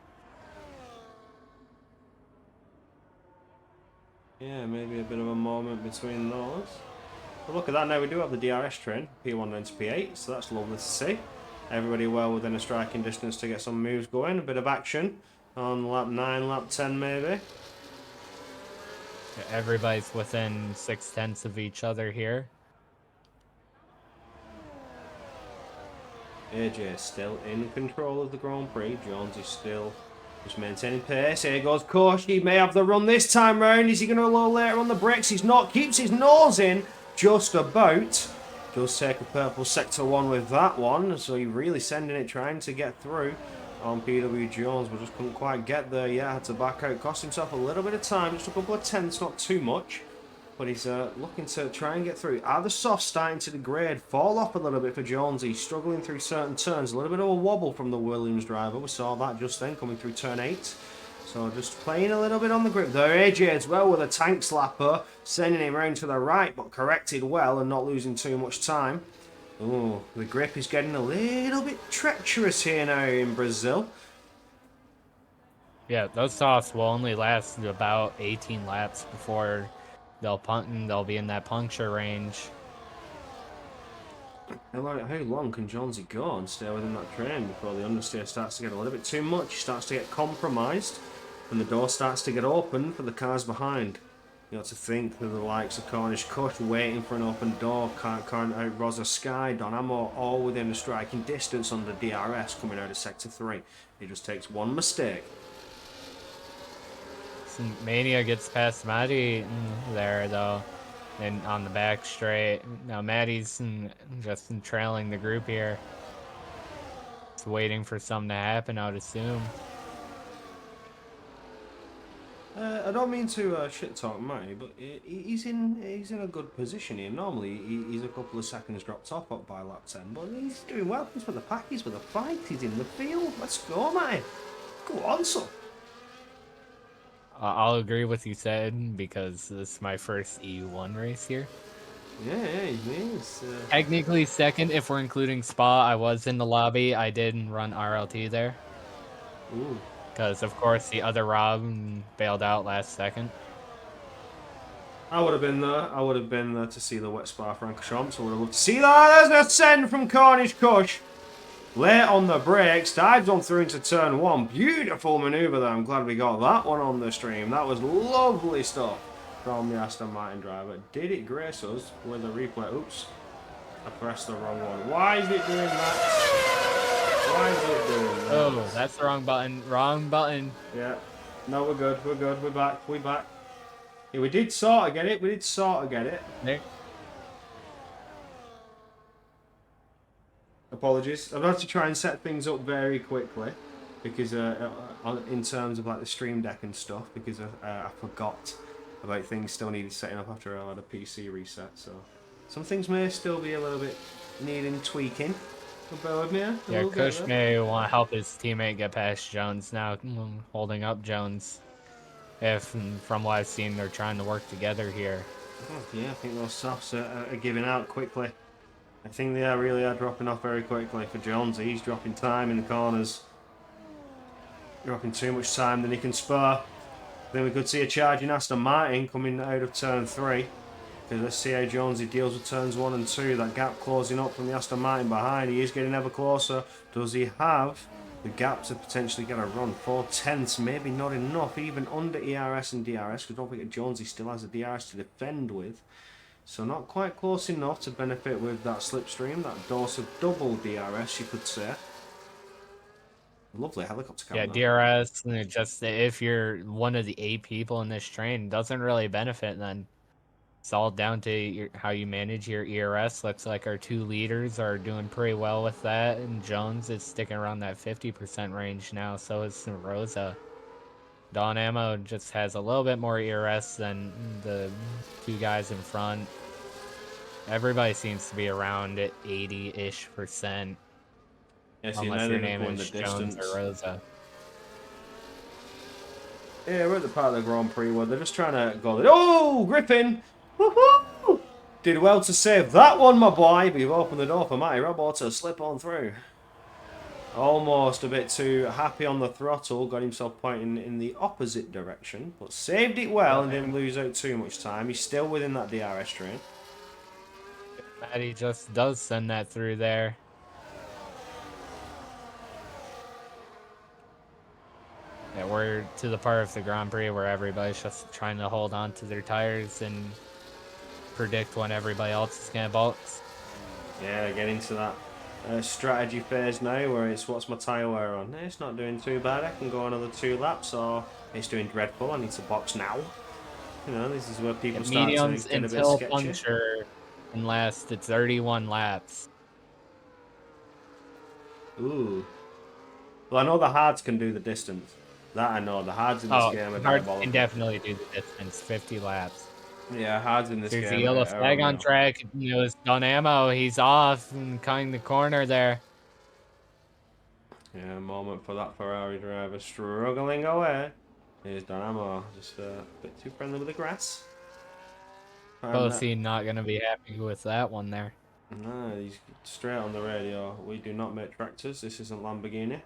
Yeah, maybe a bit of a moment between those. But look at that, now we do have the DRS train, P1 down to P8, so that's lovely to see. Everybody well within a striking distance to get some moves going, a bit of action on lap 9, lap 10 maybe. Everybody's within 6/10 of each other here. AJ still in control of the Grand Prix. Jones is still just maintaining pace. Here goes Kosh. He may have the run this time round. Is he going to low later on the brakes? He's not. Keeps his nose in just about. Does take a purple sector one with that one. So he's really sending it, trying to get through on PW Jones, but just couldn't quite get there. Yeah, had to back out. Cost himself a little bit of time. Just a couple of tenths, not too much. But he's looking to try and get through. Are the softs starting to degrade? Fall off a little bit for Jones. He's struggling through certain turns. A little bit of a wobble from the Williams driver. We saw that just then coming through turn 8. So just playing a little bit on the grip there. AJ as well with a tank slapper. Sending him round to the right, but corrected well and not losing too much time. Oh, the grip is getting a little bit treacherous here now in Brazil. Yeah, those softs will only last about 18 laps before they'll be in that puncture range. How long can Jonesy go and stay within that train before the understeer starts to get a little bit too much, starts to get compromised, and the door starts to get open for the cars behind? You got to think that the likes of Cornish Cush waiting for an open door, can't out Rosa Sky, Don Amo, all within a striking distance under DRS coming out of Sector 3. He just takes one mistake. Mania gets past Maddie there, though, and on the back straight. Now Maddie's just trailing the group here. It's waiting for something to happen, I would assume. I don't mean to shit talk Matty, but he's in a good position here. Normally he's a couple of seconds dropped off up by lap 10, but he's doing well. He's with the pack, he's with the fight, he's in the field. Let's go, Matty. Go on, son. I'll agree with you said because this is my first EU1 race here. Yeah, he is. Technically second if we're including Spa. I was in the lobby. I didn't run RLT there. Ooh. Because, of course, the other Rob bailed out last second. I would have been there. I would have been there to see the wet Spa Francorchamps. I would have loved to see that. There's a send from Cornish Cush. Late on the brakes, dives on through into turn 1. Beautiful manoeuvre there. I'm glad we got that one on the stream. That was lovely stuff from the Aston Martin driver. Did it grace us with a replay? Oops. I pressed the wrong one. Why is it doing that? Why is it doing that? Oh, that's the wrong button. Wrong button. Yeah. No, we're good. We're good. We're back. We're back. Yeah, we did sort of get it. We did sort of get it. There. Apologies. I've had to try and set things up very quickly because in terms of like the stream deck and stuff, because I forgot about things still needed setting up after I had a PC reset. So some things may still be a little bit needing tweaking. But bear with me. Yeah, Kush may want to help his teammate get past Jones now, holding up Jones. If, from what I've seen, they're trying to work together here. Oh, yeah, I think those softs are giving out quickly. I think they really are dropping off very quickly for Jones. He's dropping time in the corners. Dropping too much time than he can spare. Then we could see a charging Aston Martin coming out of turn 3. Because let's see how Jonesy deals with turns 1 and 2. That gap closing up from the Aston Martin behind. He is getting ever closer. Does he have the gap to potentially get a run? 4 tenths, maybe not enough. Even under ERS and DRS. Because don't forget Jonesy still has a DRS to defend with. So not quite close enough to benefit with that slipstream, that dose of double DRS, you could say. Lovely helicopter Yeah, camera. DRS, and it just if you're one of the 8 people in this train, doesn't really benefit then. It's all down to how you manage your ERS. Looks like our 2 leaders are doing pretty well with that, and Jones is sticking around that 50% range now, so is Rosa. Don Ammo just has a little bit more ERS than the 2 guys in front. Everybody seems to be around at 80-ish%, Yeah, see, unless now your they're just name going the is Jones or distance. Rosa. Yeah, we're at the part of the Grand Prix where they're just trying to go. Oh, Griffin! Woohoo! Did well to save that one, my boy. But you've opened the door for Matty Robbo to slip on through. Almost a bit too happy on the throttle. Got himself pointing in the opposite direction. But saved it well and didn't lose out too much time. He's still within that DRS train. Matty just does send that through there. Yeah, we're to the part of the Grand Prix where everybody's just trying to hold on to their tires and predict when everybody else is going to box. Yeah, getting to that strategy phase now where it's what's my tyre wear on. It's not doing too bad. I can go another 2 laps, or it's doing dreadful. I need to box now. You know, this is where people start to Mediums get a bit until sketchy. puncture can last 31 laps. Ooh. Well, I know the hards can do the distance. That I know. The hards in this game are Hard can diabolical. definitely do the distance, 50 laps. Yeah, hards in this There's game a yellow are flag on unreal. track. You know, it's Don Ammo. He's off and cutting the corner there. Yeah, moment for that Ferrari driver struggling away. Here's Dynamo, just a bit too friendly with the grass. Bossy not going to be happy with that one there. No, he's straight on the radio. We do not make tractors. This isn't Lamborghini.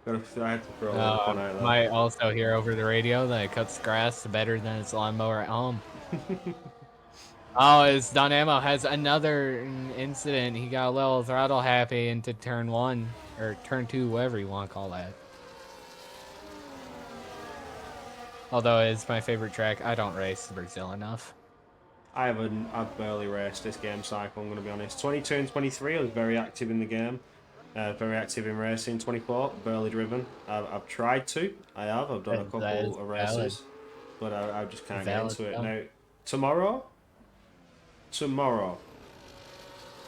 I had to throw a little fun out there. Might also hear over the radio that it cuts grass better than his lawnmower at home. Oh, his Don Ammo has another incident. He got a little throttle happy into turn 1 or turn 2, whatever you want to call that. Although it's my favorite track, I don't race Brazil enough. I've barely raced this game cycle, I'm going to be honest. 22 and 23, I was very active in the game. Very active in racing. 24, barely driven. I've tried to. I've done a couple of races. But I just can't get into it. Now, tomorrow,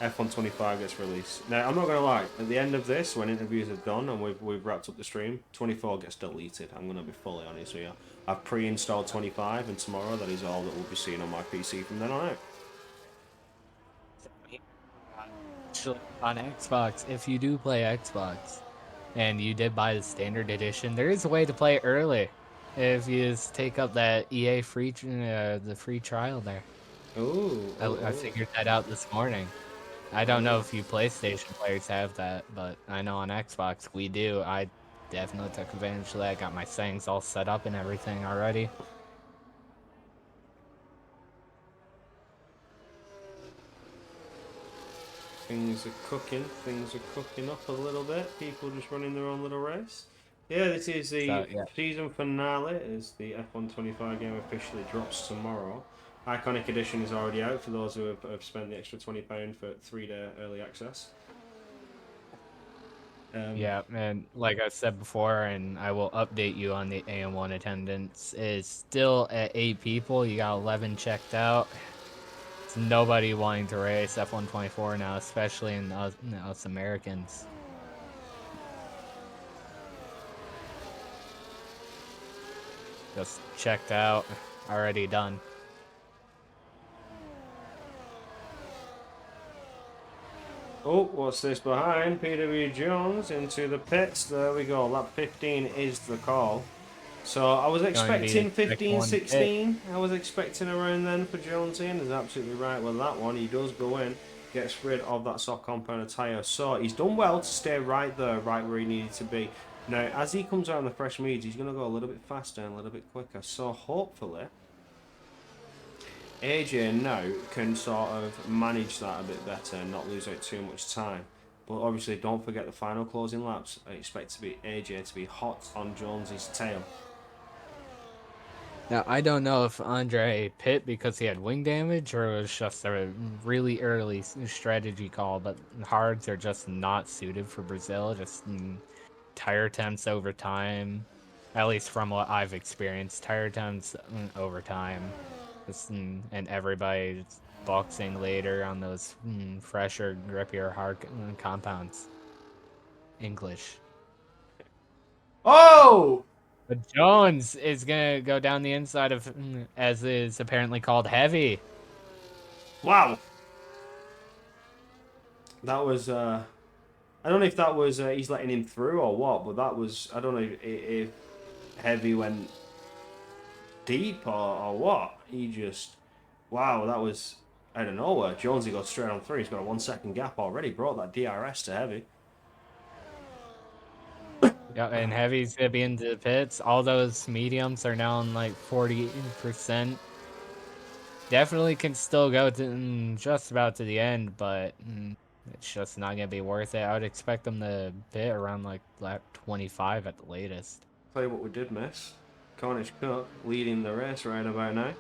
F125 gets released. Now, I'm not going to lie. At the end of this, when interviews are done and we've wrapped up the stream, 24 gets deleted. I'm going to be fully honest with you. I've pre-installed 25, and tomorrow that is all that will be seen on my PC from then on out. On Xbox, if you do play Xbox, and you did buy the standard edition, there is a way to play it early. If you just take up that EA free, the free trial there. I figured that out this morning. I don't know if you PlayStation players have that, but I know on Xbox we do. I definitely took advantage of that. Got my settings all set up and everything already. Things are cooking up a little bit. People just running their own little race. Yeah, this is the season finale. As the F125 game officially drops tomorrow. Iconic Edition is already out for those who have spent the extra £20 for 3-day early access. Yeah, and like I said before, and I will update you on the AM1 attendance, is still at 8 people. You got 11 checked out. It's nobody wanting to race F124 now, especially in us Americans. Just checked out, already done. Oh, what's this behind? PW Jones into the pits. There we go. Lap 15 is the call. So I was expecting 15, 16. I was expecting around then for Jones in. Is absolutely right with that one. He does go in, gets rid of that soft compound tyre. So he's done well to stay right there, right where he needed to be. Now, as he comes out on the fresh mediums, he's going to go a little bit faster and a little bit quicker. So hopefully, AJ now can sort of manage that a bit better and not lose out too much time. But obviously, don't forget the final closing laps. I expect AJ to be hot on Jones's tail. Now, I don't know if Andre pit because he had wing damage or it was just a really early strategy call, but hards are just not suited for Brazil. Just tire temps over time, at least from what I've experienced, tire temps over time. Just, and everybody just boxing later on those fresher, grippier, hard compounds. English. Oh! But Jones is gonna go down the inside of, as is apparently called, heavy. Wow. That was, I don't know if that was he's letting him through or what, but that was, I don't know if Heavy went deep or what. He just, wow, that was out of nowhere. Jonesy got straight on through. He's got a 1 second gap already. Brought that DRS to Heavy. Yeah, and heavy's gonna be into the pits. All those mediums are now on like 40%. Definitely can still go to just about to the end, but it's just not gonna be worth it. I would expect them to pit around like lap 25 at the latest. Tell you what we did miss. Cornish Cook leading the race right about now.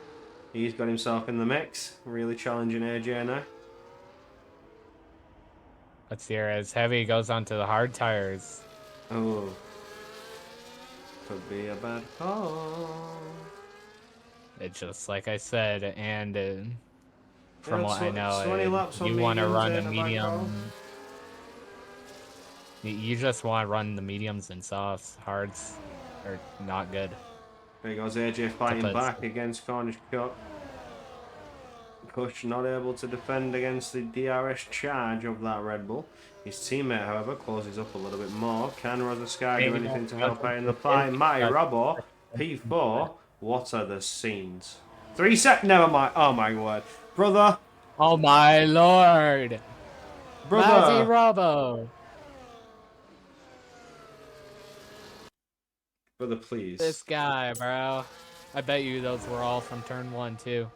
He's got himself in the mix. Really challenging AJ now. Let's hear as heavy goes onto the hard tires. Oh. Could be a bad call. It's just like I said, and from Yeah, what I know, 20 laps on you want to mediums run a ain't a bad call. medium. You just want to run the mediums and softs. Hards are not good. There goes AJ fighting back against Cornish Cook. Kush not able to defend against the DRS charge of that Red Bull. His teammate, however, closes up a little bit more. Can Rosa Sky do anything to help out in the fight? Matty Robbo, P4. What are the scenes? 3 seconds. Never mind. Oh my word, brother. Oh my lord, brother. Matty Robbo. Brother, please. This guy, bro. I bet you those were all from turn 1 too.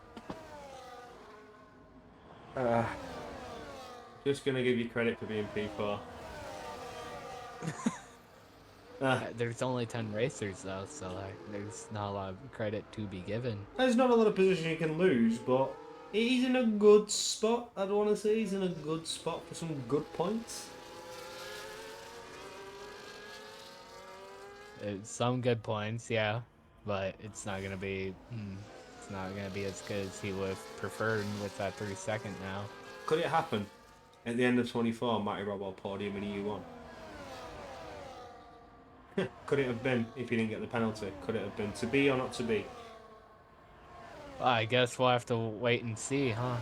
Just gonna give you credit for being P4. There's only 10 racers though, so like, there's not a lot of credit to be given. There's not a lot of position you can lose, but he's in a good spot. I don't want to say he's in a good spot for some good points. It's some good points, yeah, but it's not gonna be. It's not gonna be as good as he would have preferred with that 3-second now. Could it happen at the end of 24? Matty Robbo podium in EU1. Could it have been if he didn't get the penalty? Could it have been to be or not to be? Well, I guess we'll have to wait and see, huh?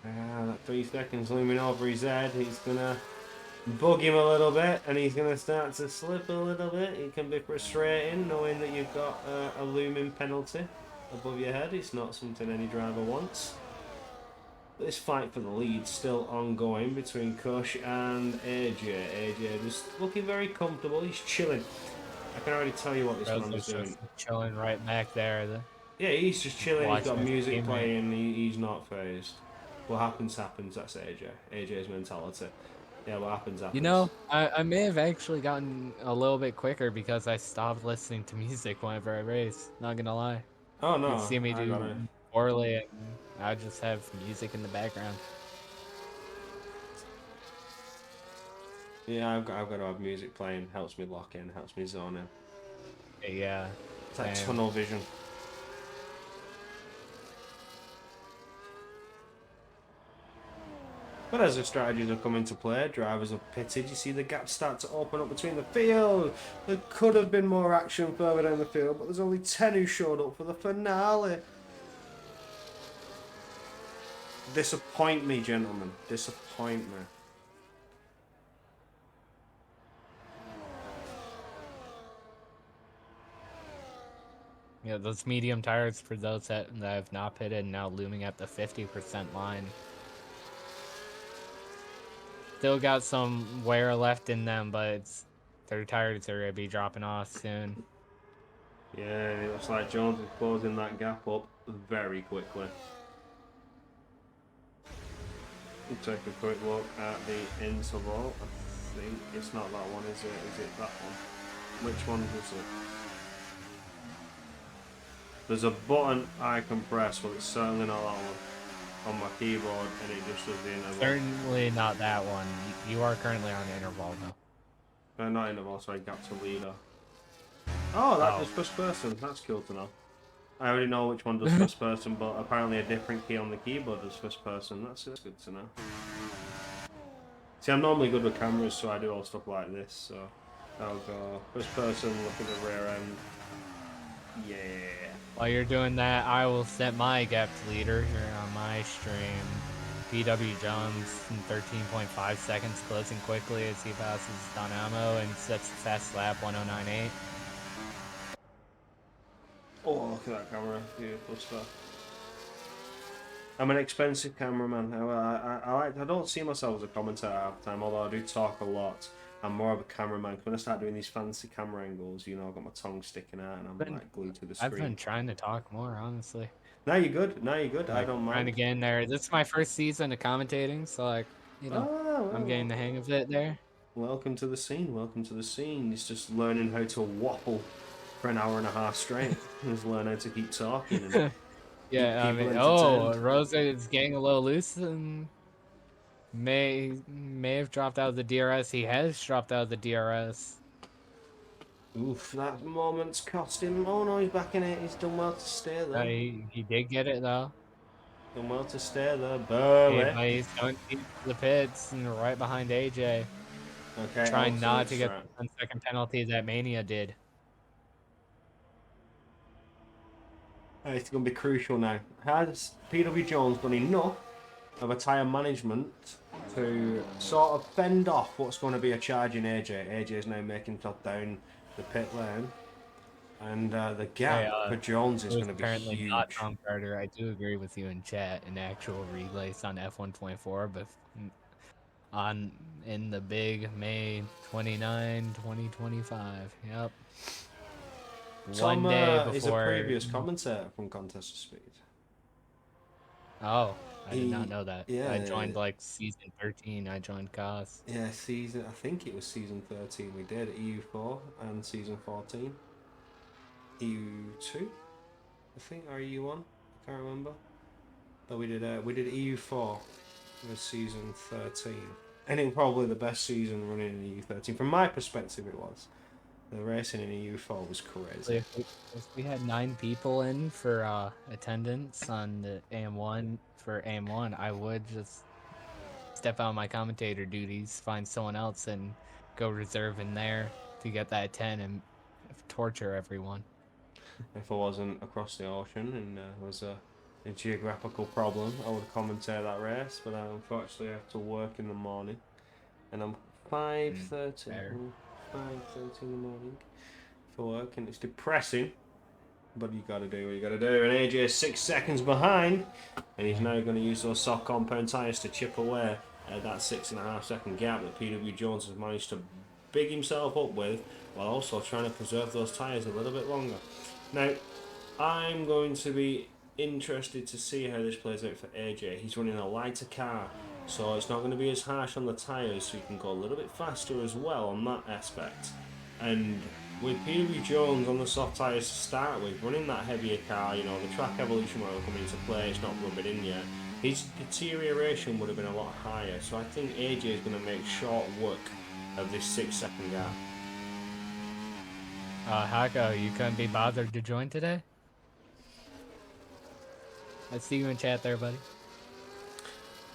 That 3 seconds looming over his head. He's gonna bug him a little bit, and he's gonna start to slip a little bit. It can be frustrating knowing that you've got a looming penalty above your head. It's not something any driver wants. This fight for the lead still ongoing between Kush and AJ. AJ just looking very comfortable. He's chilling. I can already tell you what this man is doing. Chilling right back there. Yeah, he's just chilling. He's got music teammate playing. He's not phased. What happens, happens. That's AJ. AJ's mentality. Yeah, what happens, happens. You know, I may have actually gotten a little bit quicker because I stopped listening to music whenever I race. Not gonna lie. Oh no. You see me do poorly, and I just have music in the background. Yeah, I've got to have music playing. Helps me lock in. Helps me zone in. Yeah. It's like tunnel vision. But as the strategies have come into play, drivers have pitted, you see the gaps start to open up between the field. There could have been more action further down the field, but there's only 10 who showed up for the finale. Disappoint me, gentlemen. Disappoint me. Yeah, those medium tires for those that have not pitted now looming at the 50% line. Still got some wear left in them, but their tires are going to be dropping off soon. Yeah, it looks like Jones is closing that gap up very quickly. We'll take a quick look at the interval. I think it's not that one, is it? Is it that one? Which one was it? There's a button I can press, but it's certainly not that one on my keyboard, and it just does the interval. Certainly not that one. You are currently on interval, though. Not interval, sorry, gap to leader. Oh, that Oh. does first person. That's cool to know. I already know which one does first person, but apparently a different key on the keyboard does first person. That's good to know. See, I'm normally good with cameras, so I do all stuff like this. So I'll go first person, look at the rear end. Yeah. While you're doing that, I will set my gap to leader here on my stream. PW Jones in 13.5 seconds, closing quickly as he passes Don Ammo and sets the fast lap 1098. Oh, look at that camera. Beautiful stuff. I'm an expensive cameraman. I don't see myself as a commentator half the time, although I do talk a lot. I'm more of a cameraman. When I start doing these fancy camera angles, you know, I've got my tongue sticking out and I'm like glued to the screen. I've been trying to talk more, honestly. Now you're good. Now you're good. Like, I don't mind. trying to get in there. This is my first season of commentating, so like, you know, I'm getting the hang of it there. Welcome to the scene. Welcome to the scene. It's just learning how to waffle for an hour and a half straight. Just learn how to keep talking. And Yeah, I mean, Rosa is getting a little loose and may have dropped out of the DRS. He has dropped out of the DRS. Oof, that moment's cost him. Oh no, he's back in it. He's done well to stay there. He did get it though. Done well to stay there. Burley. But he's going deep to the pits and right behind AJ. Okay, Trying not to get the 10-second penalty that Mania did. It's going to be crucial now. Has PW Jones done enough of a tyre management to sort of fend off what's going to be a charge in AJ? AJ is now making himself down the pit lane. And the gap for Jones is going to be apparently huge. not Tom Carter. I do agree with you in chat. In actual relays on F124, but in the big May 29, 2025. Yep. Tom, One day before. is a previous commentator from Contest of Speed. Oh, I did not know that. Yeah, I joined like season 13. I joined COS. Yeah, I think it was season 13 we did, EU4 and season 14. EU2, I think, or EU1, I can't remember. But we did EU4 was season 13. And it was probably the best season running in EU13. From my perspective, it was. The racing in EU4 was crazy. If we had 9 people in for attendance on the AM1 for AM1, I would just step out of my commentator duties, find someone else, and go reserve in there to get that 10 and torture everyone. If I wasn't across the ocean and was a geographical problem, I would commentate that race, but I unfortunately have to work in the morning. And I'm 5:30. 5:30 in the morning for work, and it's depressing. But you gotta do what you gotta do. And AJ is 6 seconds behind, and he's now going to use those soft compound tyres to chip away at that 6.5 second gap that PW Jones has managed to big himself up with, while also trying to preserve those tyres a little bit longer. Now, I'm going to be interested to see how this plays out for AJ. He's running a lighter car, so it's not going to be as harsh on the tyres, so he can go a little bit faster as well on that aspect. And with PW Jones on the soft tyres to start with, running that heavier car, you know, the track evolution will come into play, it's not rubbing in yet, his deterioration would have been a lot higher, so I think AJ is going to make short work of this 6 second gap. Hako, you couldn't be bothered to join today? I see you in chat there, buddy.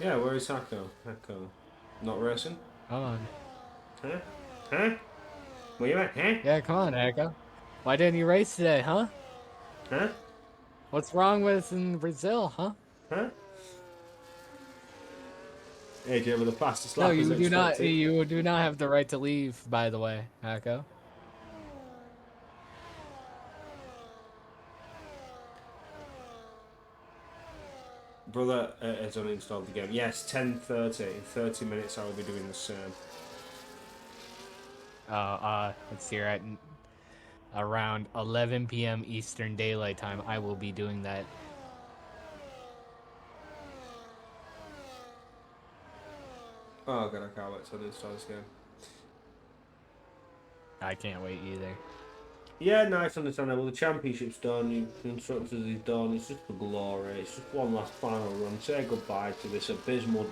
Yeah, where is Hako? Hako. Not racing? Come on. Huh? Huh? Where you at, huh? Yeah, come on, Hako. Why didn't you race today, huh? Huh? What's wrong with in Brazil, huh? Huh? AJ with the fastest No, lap you as do not. expected. You do not have the right to leave. By the way, Hako. Brother has uninstalled the game. Yes, 10:30. In 30 minutes, I will be doing the same. Let's see, at around 11 p.m. Eastern Daylight Time, I will be doing that. Oh god, I can't wait to uninstall this game. I can't wait either. Yeah, nice, understandable. The championship's done, the constructors is done. It's just for glory. It's just one last final run. Say goodbye to this abysmal,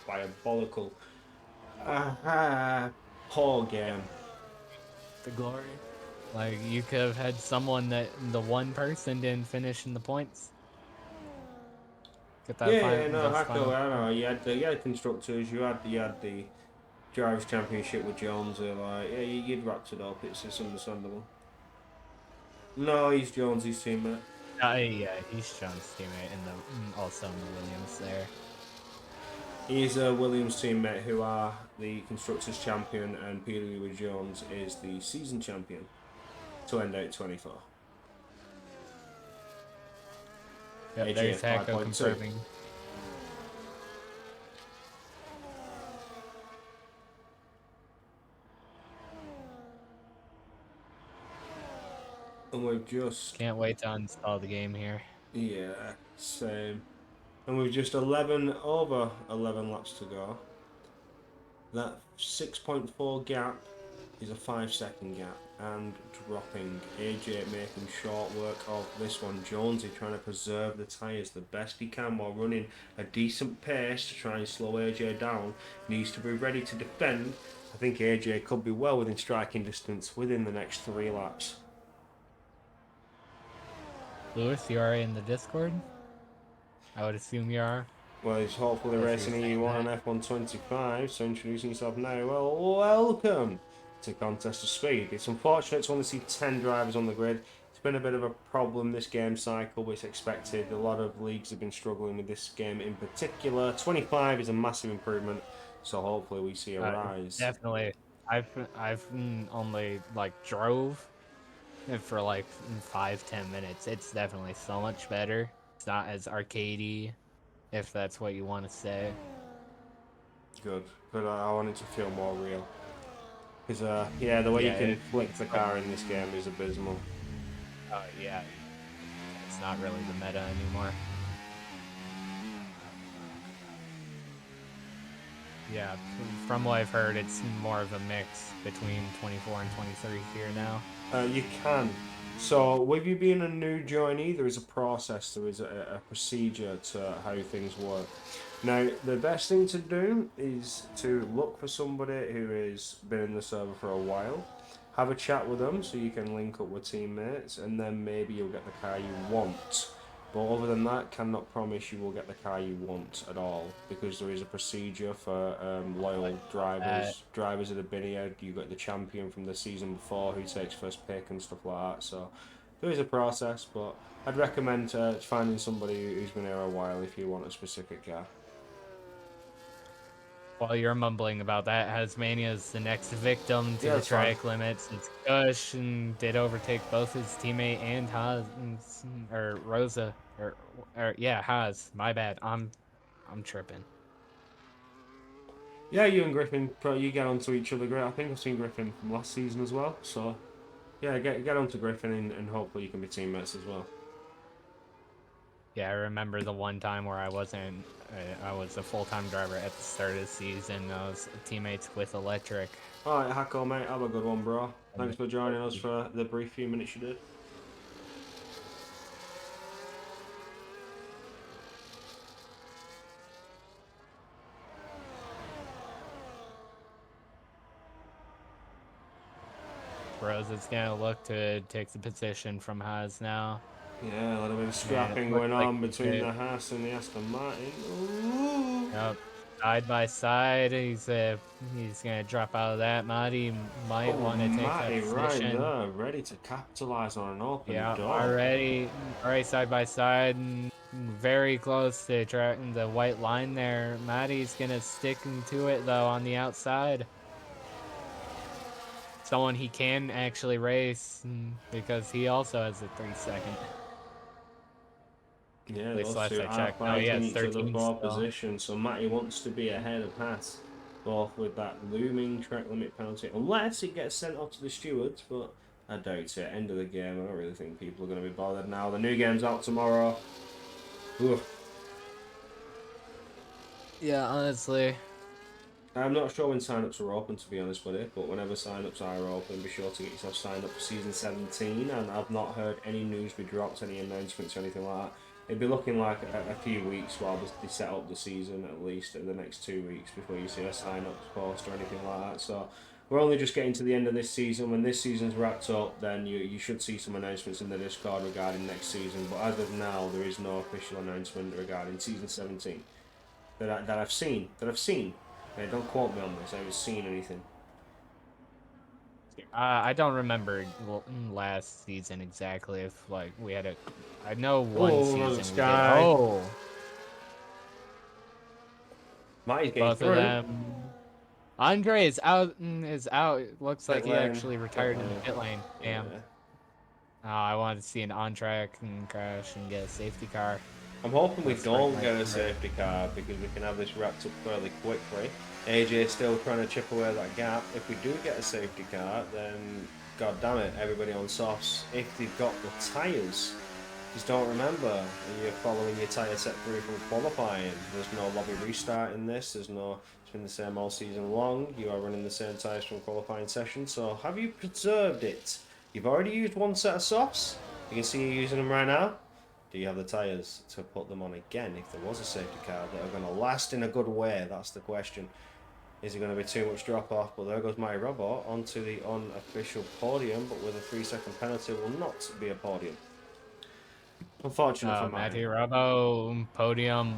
diabolical, poor game. The glory. Like you could have had someone that the one person didn't finish in the points. Get that Yeah, no, those Hako, final I four. know. You had constructors. You had the drivers' championship with Jones. Like, yeah, you'd wrapped it up. It's understandable. No, he's Jones' teammate. Yeah, he's John's teammate and also in the Williams there. He's a Williams teammate who are the constructors' champion, and Peter Lewis Jones is the season champion to end out 24. Yep, AJ there's Hacko 5.2. confirming. And we've just, Can't wait to install the game here. yeah, same. And we've just 11 over 11 laps to go. That 6.4 gap is a 5-second gap and dropping. AJ making short work of this one. Jonesy trying to preserve the tyres the best he can while running a decent pace to try and slow AJ down. Needs to be ready to defend. I think AJ could be well within striking distance within the next 3 laps. Lewis, you are in the Discord? I would assume you are. Well, he's hopefully If you're racing saying EU1 that. and F125, so introducing yourself now. Well, welcome to Contest of Speed. It's unfortunate to only see 10 drivers on the grid. It's been a bit of a problem this game cycle, but it's expected. A lot of leagues have been struggling with this game in particular. 25 is a massive improvement, so hopefully we see a rise. Definitely. I've only like drove for like 5-10 minutes. It's definitely so much better. It's not as arcadey, if that's what you want to say. Good, but I want it to feel more real. Because, yeah, the way you Yeah, can flick the car in this game is abysmal. yeah, it's not really the meta anymore. Yeah, from what I've heard, it's more of a mix between 24 and 23 here now. You can. So, with you being a new joinee, there is a process, there is a procedure to how things work. Now, the best thing to do is to look for somebody who has been in the server for a while, have a chat with them so you can link up with teammates, and then maybe you'll get the car you want. But other than that, cannot promise you will get the car you want at all because there is a procedure for loyal drivers. Drivers that have been here, you got the champion from the season before who takes first pick and stuff like that. So there is a process, but I'd recommend finding somebody who's been here a while if you want a specific car. While you're mumbling about that, Hasmania's the next victim to Yeah, the that's fine. track limits. It's Gush and did overtake both his teammate and Haas or Rosa or yeah, Haas. My bad. I'm tripping. Yeah, you and Griffin, you get onto each other great. I think I've seen Griffin from last season as well. So yeah, get onto Griffin and hopefully you can be teammates as well. Yeah, I remember the one time where I wasn't. I was a full-time driver at the start of the season. I was teammates with Electric. Alright, Hacko, mate, have a good one, bro. Thanks for joining us for the brief few minutes you did. Rosa's gonna look to take the position from Haas now. Yeah, a little bit of And it scrapping looks going like on between the Haas and the Aston Martin. Ooh. yep. Side by side, he's gonna drop out of that. Marty might Oh, want to take that Matty right position. there, ready to capitalise on an open Yeah, door. already side by side, very close to the white line there. Maddie's gonna stick to it though on the outside. Someone he can actually race because he also has a 3-second. Yeah, At least those last two I are checked. Oh yeah, fighting it's each other's 13 ball still. position, so Matty wants to be ahead of Haas, both with that looming track limit penalty, unless it gets sent off to the stewards, but I doubt it. End of the game, I don't really think people are going to be bothered now. The new game's out tomorrow. Ooh. Yeah, honestly, I'm not sure when sign-ups are open, to be honest with you, but whenever sign-ups are open, be sure to get yourself signed up for Season 17, and I've not heard any news be dropped, any announcements or anything like that. It'd be looking like a few weeks while they set up the season, at least, in the next 2 weeks before you see a sign-ups post or anything like that. So we're only just getting to the end of this season. When this season's wrapped up, then you should see some announcements in the Discord regarding next season, but as of now, there is no official announcement regarding Season 17 that I've seen. Don't quote me on this. I haven't seen anything. I don't remember last season exactly if like we had a. I know one Oh, there's a season we did. sky. Oh, Matty's getting both of through. them. Andre is out. Is out. It looks like Pit he lane. actually Pit retired in the lane. pit lane. Yeah. Damn. Oh, I wanted to see an on track and crash and get a safety car. I'm hoping we That's don't right, get a right. safety car because we can have this wrapped up fairly quickly. AJ's still trying to chip away that gap. If we do get a safety car, then god damn it, everybody on softs, if they've got the tyres. Just don't remember, you're following your tyre set through from qualifying. There's no lobby restart in this. It's been the same all season long. You are running the same tyres from qualifying session. So have you preserved it? You've already used one set of softs. You can see you using them right now. Do you have the tyres to put them on again if there was a safety car that are going to last in a good way? That's the question. Is it going to be too much drop off? But there goes my robot onto the unofficial podium, but with a 3-second penalty will not be a podium. Unfortunate for Matty mine. Robo podium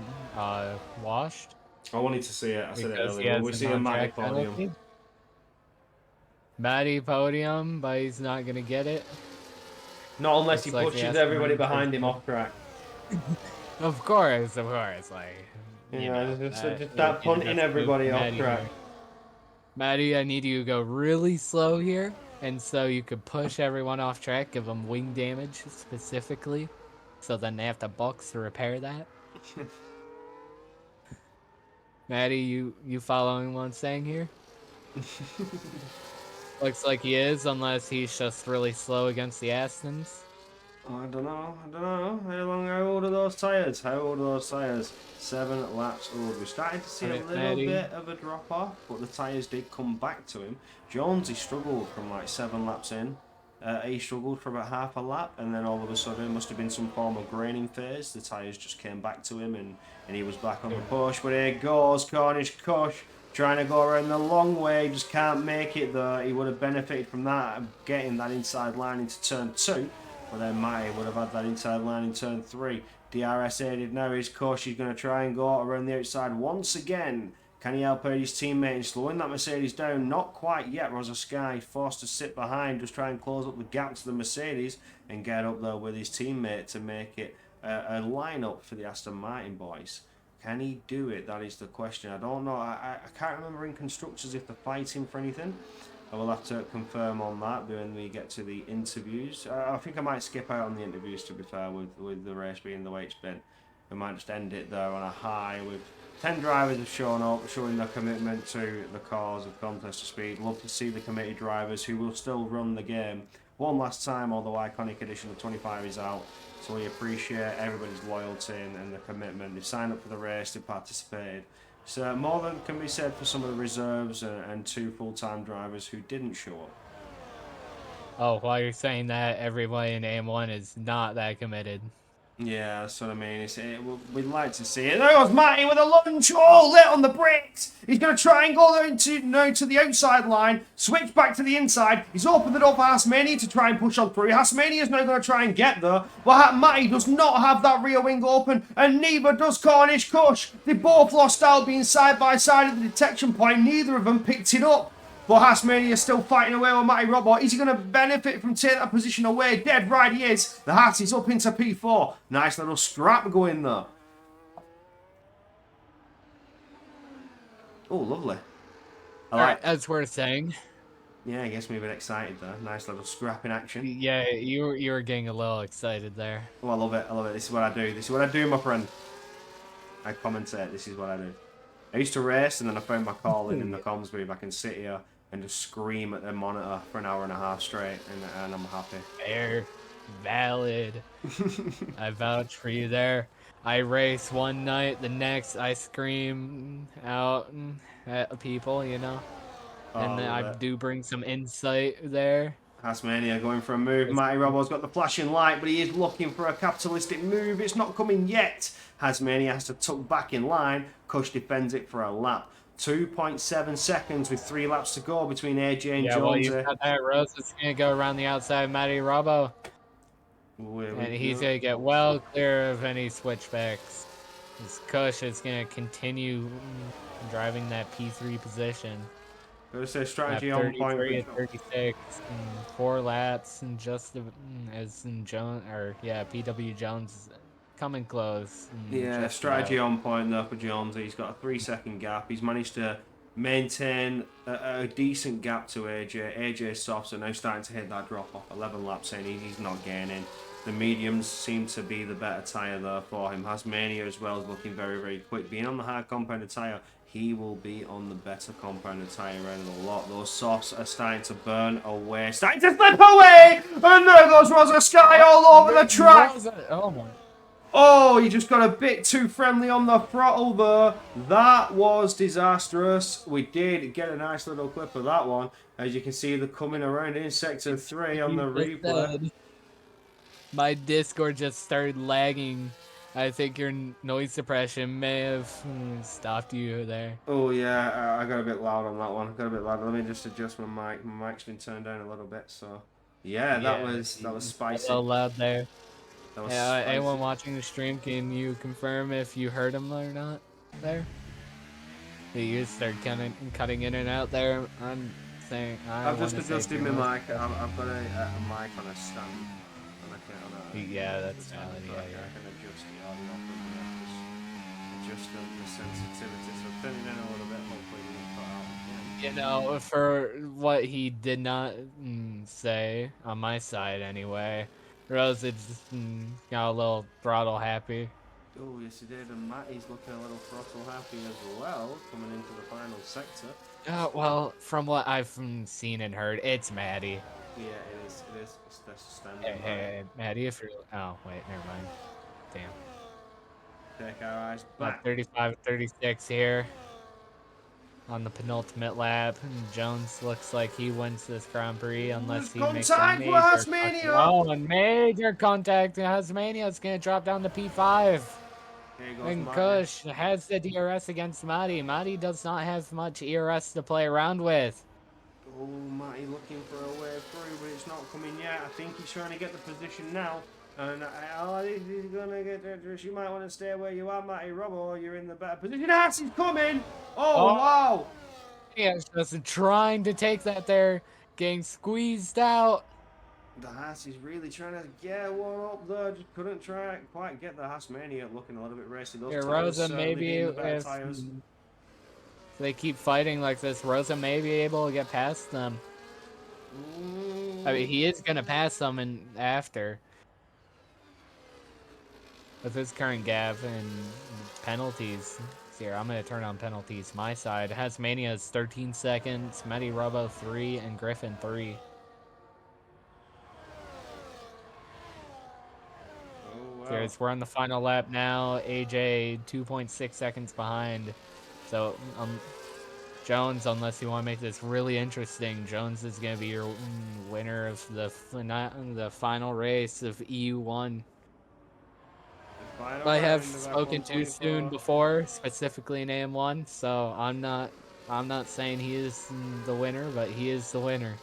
washed I wanted to see it. I said it because he earlier. Will has we an see a on Matty track podium? penalty. Matty podium, but he's not gonna get it. Not unless he Looks like he pushes has to everybody run behind him first. off track. Of course, like Yeah, just that start would be the punting best move everybody from off Matty track. here. Matty, I need you to go really slow here, and so you could push everyone off track, give them wing damage specifically, so then they have to box to repair that. Matty, you following what I'm saying here? Looks like he is, unless he's just really slow against the Astons. I don't know. How old are those tyres? 7 laps old. We're starting to see a Alright, little Matty. bit of a drop off, but the tyres did come back to him. Jonesy struggled from like 7 laps in. He struggled for about half a lap, and then all of a sudden, it must have been some form of graining phase. The tyres just came back to him, and he was back on the push. But here goes Cornish Kush, trying to go around the long way. Just can't make it though. He would have benefited from that, getting that inside line into turn 2. But then Matty would have had that inside line in turn 3. DRS aided now. His course, he's going to try and go around the outside once again. Can he help out his teammate in slowing that Mercedes down? Not quite yet. Rosa Sky forced to sit behind, just try and close up the gap to the Mercedes and get up there with his teammate to make it a lineup for the Aston Martin boys. Can he do it? That is the question. I don't know. I can't remember in constructors if they're fighting for anything. I will have to confirm on that when we get to the interviews. I think I might skip out on the interviews, to be fair, with the race being the way it's been. We might just end it there on a high with 10 drivers have shown up, showing their commitment to the cause of Contest of Speed. Love to see the committed drivers who will still run the game one last time, although Iconic Edition of 25 is out. So we appreciate everybody's loyalty and the commitment. They've signed up for the race, they've participated. So more than can be said for some of the reserves and 2 full-time drivers who didn't show up. Oh, while you're saying that, everyone in AM1 is not that committed. Yeah, that's what I mean. We'd like to see it. There goes Matty with a lunge. Oh, lit on the brakes. He's going to try and go there to the outside line. Switch back to the inside. He's opened the door for Hasmania to try and push on through. Hasmania is now going to try and get there. But Matty does not have that rear wing open. And neither does Cornish Kush. They both lost out being side by side at the detection point. Neither of them picked it up. But Hasmania is still fighting away with Matty Robot. Is he going to benefit from taking that position away? Dead right he is. The Hat is up into P4. Nice little scrap going there. Oh, lovely. Alright, that's worth saying. Yeah, I guess me a bit excited there. Nice little scrap in action. Yeah, you were getting a little excited there. Oh, I love it. This is what I do, my friend. I commentate. This is what I do. I used to race, and then I found my calling in the comms booth. I can sit here and just scream at the monitor for an hour and a half straight, and I'm happy. Fair, valid. I vouch for you there. I race one night, the next I scream out at people, you know? Oh, And I then love I it. do bring some insight there. Hasmania going for a move. Matty Robo's got the flashing light, but he is looking for a capitalistic move. It's not coming yet. Hasmania has to tuck back in line. Kush defends it for a lap. 2.7 seconds with 3 laps to go between AJ and Yeah, well, you've Jonesy. got that. Rose is going to go around the outside of Matty Robo. Oh, here we And he's go. going to get well clear of any switchbacks. This Kush is going to continue driving that P3 position. Gotta say, At strategy on point 33 for and 36, and 4 laps, and just as in Jones, or yeah, PW Jones is coming close. Yeah, Just strategy about. on point there for Jonesy. He's got a 3-second gap. He's managed to maintain a decent gap to AJ. AJ's softs are now starting to hit that drop off. 11 laps in, he's not gaining. The mediums seem to be the better tyre there for him. Hasmania as well is looking very, very quick. Being on the hard compounded tyre, he will be on the better compounded tyre end of the lot. Those softs are starting to burn away. Starting to slip away! And there goes Rosa Sky all over the track! Oh my. Oh, you just got a bit too friendly on the throttle there. That was disastrous. We did get a nice little clip of that one. As you can see, they're coming around in Sector 3 on the replay. My Discord just started lagging. I think your noise suppression may have stopped you there. Oh, yeah, I got a bit loud on that one. I got a bit loud. Let me just adjust my mic. My mic's been turned down a little bit, so... Yeah, that was spicy. A little loud there. That was Yeah, spicy. anyone watching the stream, can you confirm if you heard him or not there? You start cutting in and out there. I'm saying I've just adjusted my mic. I've got a mic on a stand. Yeah, that's valid. I can adjust the audio from the adjust the sensitivity. So turn it in a little bit. Hopefully we can cut out. You know, for what he did not say on my side anyway, Rose just got a little throttle happy. Oh, yes, he did. And Matty's looking a little throttle happy as well, coming into the final sector. Well, from what I've seen and heard, it's Maddie. Yeah, it is. It is. It's the standard. Hey, Maddie, if you're... Oh, wait, never mind. Damn. Take our eyes back. 35-36 here on the penultimate lap. Jones looks like he wins this Grand Prix unless he makes a major contact. Oh, and major contact. Hasmania is going to drop down to P5. And Kush has the DRS against Matty. Matty does not have much ERS to play around with. Oh, Matty looking for a way through, but it's not coming yet. I think he's trying to get the position now. And he's going to get there. You might want to stay where you are, Matty Robbo. You're in the better position. Haas is coming! Oh, wow! Yeah, just trying to take that there. Getting squeezed out. The Haas is really trying to get one up there. Just couldn't quite get the Hasmania looking a little bit racy. Those Rosa maybe if they keep fighting like this, Rosa may be able to get past them. I mean, he is going to pass them after. With his current gap and penalties. Here, I'm going to turn on penalties. My side. Hasmania is 13 seconds. Matty Robo 3 and Griffin 3. Wow. We're on the final lap now. AJ 2.6 seconds behind. So Jones, unless you want to make this really interesting, Jones is going to be your winner of the final race of EU1. I have spoken too soon before, specifically in AM1, so I'm not saying he is the winner, but he is the winner.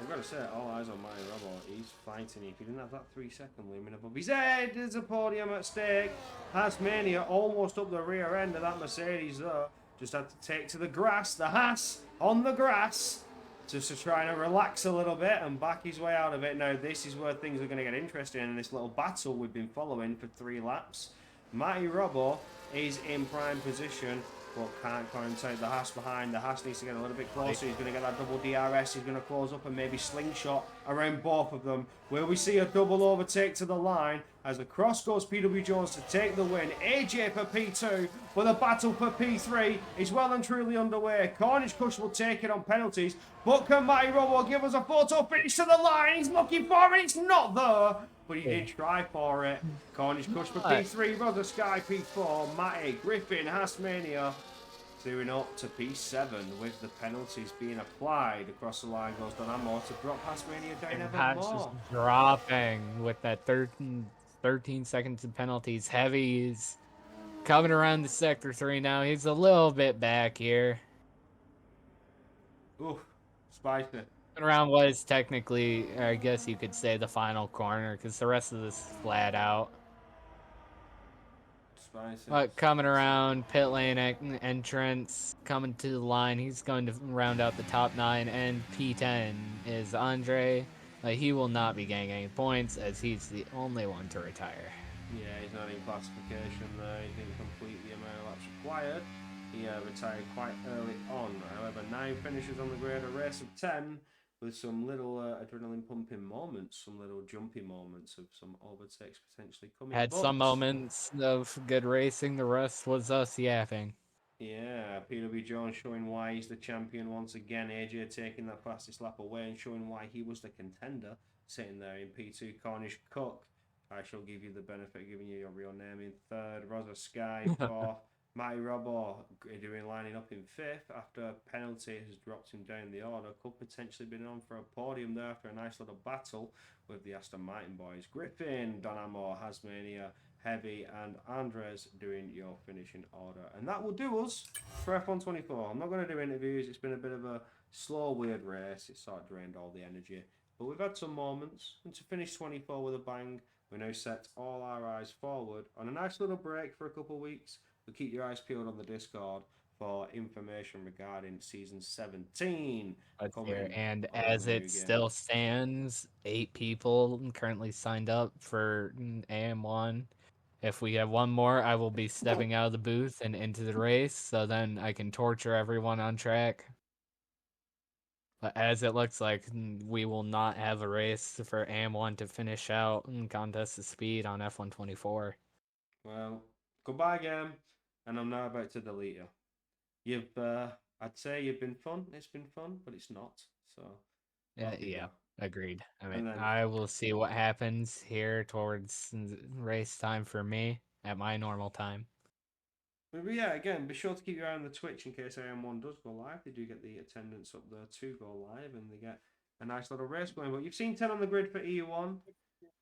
I've got to say, all eyes on Matty Robbo. He's fighting. If he didn't have that 3-second looming above his head, there's a podium at stake. Hasmania almost up the rear end of that Mercedes there. Just had to take to the grass. The Haas on the grass. Just to try and relax a little bit and back his way out of it. Now, this is where things are going to get interesting in this little battle we've been following for 3 laps. Matty Robbo is in prime position, but can't contact the Haas behind. The Haas needs to get a little bit closer. He's going to get that double DRS. He's going to close up and maybe slingshot around both of them. Where we see a double overtake to the line as across goes PW Jones to take the win. AJ for P2, but the battle for P3 is well and truly underway. Cornish Kush will take it on penalties, but can Matty Robbo give us a photo finish to the line? He's looking for it. It's not there. but he did try for it. Cornish Kush for What? P3, Brother Sky P4, Matty, Griffin, Hasmania doing up to P7 with the penalties being applied. Across the line goes Donamo to drop Hasmania down And even Patch is more. dropping with that 13 seconds of penalties. Heavy's coming around the sector 3 now. He's a little bit back here. Ooh, spicy. Around what is technically, I guess you could say, the final corner, because the rest of this is flat out. Spicy. But coming around pit lane entrance, coming to the line, he's going to round out the top 9, and P10 is Andre. He will not be getting any points, as he's the only one to retire. Yeah, he's not in classification there. He didn't complete the amount of laps required. He retired quite early on. However, 9 finishes on the grid, a race of 10 with some little adrenaline pumping moments, some little jumpy moments of some overtakes potentially coming. Had some moments of good racing, the rest was us yapping. Yeah, PW Jones showing why he's the champion once again. AJ taking that fastest lap away and showing why he was the contender, sitting there in P2. Cornish Cook, I shall give you the benefit of giving you your real name in third. Rosa Sky fourth. Matty Robbo doing lining up in fifth after a penalty has dropped him down the order. Could potentially been on for a podium there after a nice little battle with the Aston Martin boys. Griffin, Donamo, Hasmania, Heavy, and Andres doing your finishing order. And that will do us for F1 24. I'm not going to do interviews. It's been a bit of a slow, weird race. It sort of drained all the energy. But we've had some moments. And to finish 24 with a bang, we now set all our eyes forward on a nice little break for a couple of weeks. But keep your eyes peeled on the Discord for information regarding season 17 coming And on the as new it still stands, 8 people currently signed up for AM1. If we have one more, I will be stepping out of the booth and into the race, so then I can torture everyone on track. But as it looks like, we will not have a race for AM1 to finish out Contest of Speed on F124. Well, goodbye game, and I'm now about to delete you. I'd say you've been fun. It's been fun, but it's not. So, Yeah, agreed. I mean, and then I will see what happens here towards race time for me at my normal time. but yeah, again, be sure to keep your eye on the Twitch in case AM1 does go live. They do get the attendance up there to go live, and they get a nice little race going. But you've seen 10 on the grid for EU1,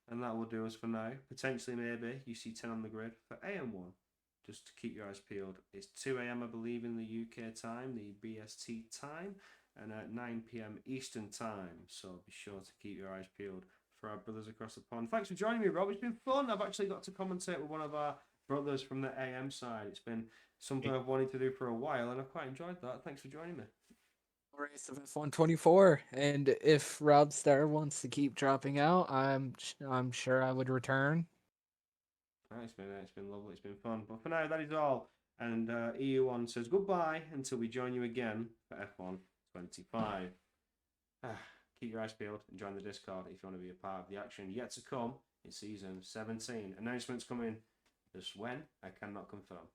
and that will do us for now. Potentially, maybe you see 10 on the grid for AM1. Just to keep your eyes peeled. It's 2 a.m. I believe in the UK time, the BST time, and at 9 p.m. Eastern time. So be sure to keep your eyes peeled for our brothers across the pond. Thanks for joining me, Rob. It's been fun. I've actually got to commentate with one of our brothers from the AM side. It's been something I've wanted to do for a while, and I've quite enjoyed that. Thanks for joining me. Race of F124, and if Rob Star wants to keep dropping out, I'm sure I would return. It's been lovely. It's been fun. But for now, that is all. And EU1 says goodbye until we join you again for F1 25. Keep your eyes peeled and join the Discord if you want to be a part of the action yet to come in season 17. Announcements coming just when I cannot confirm.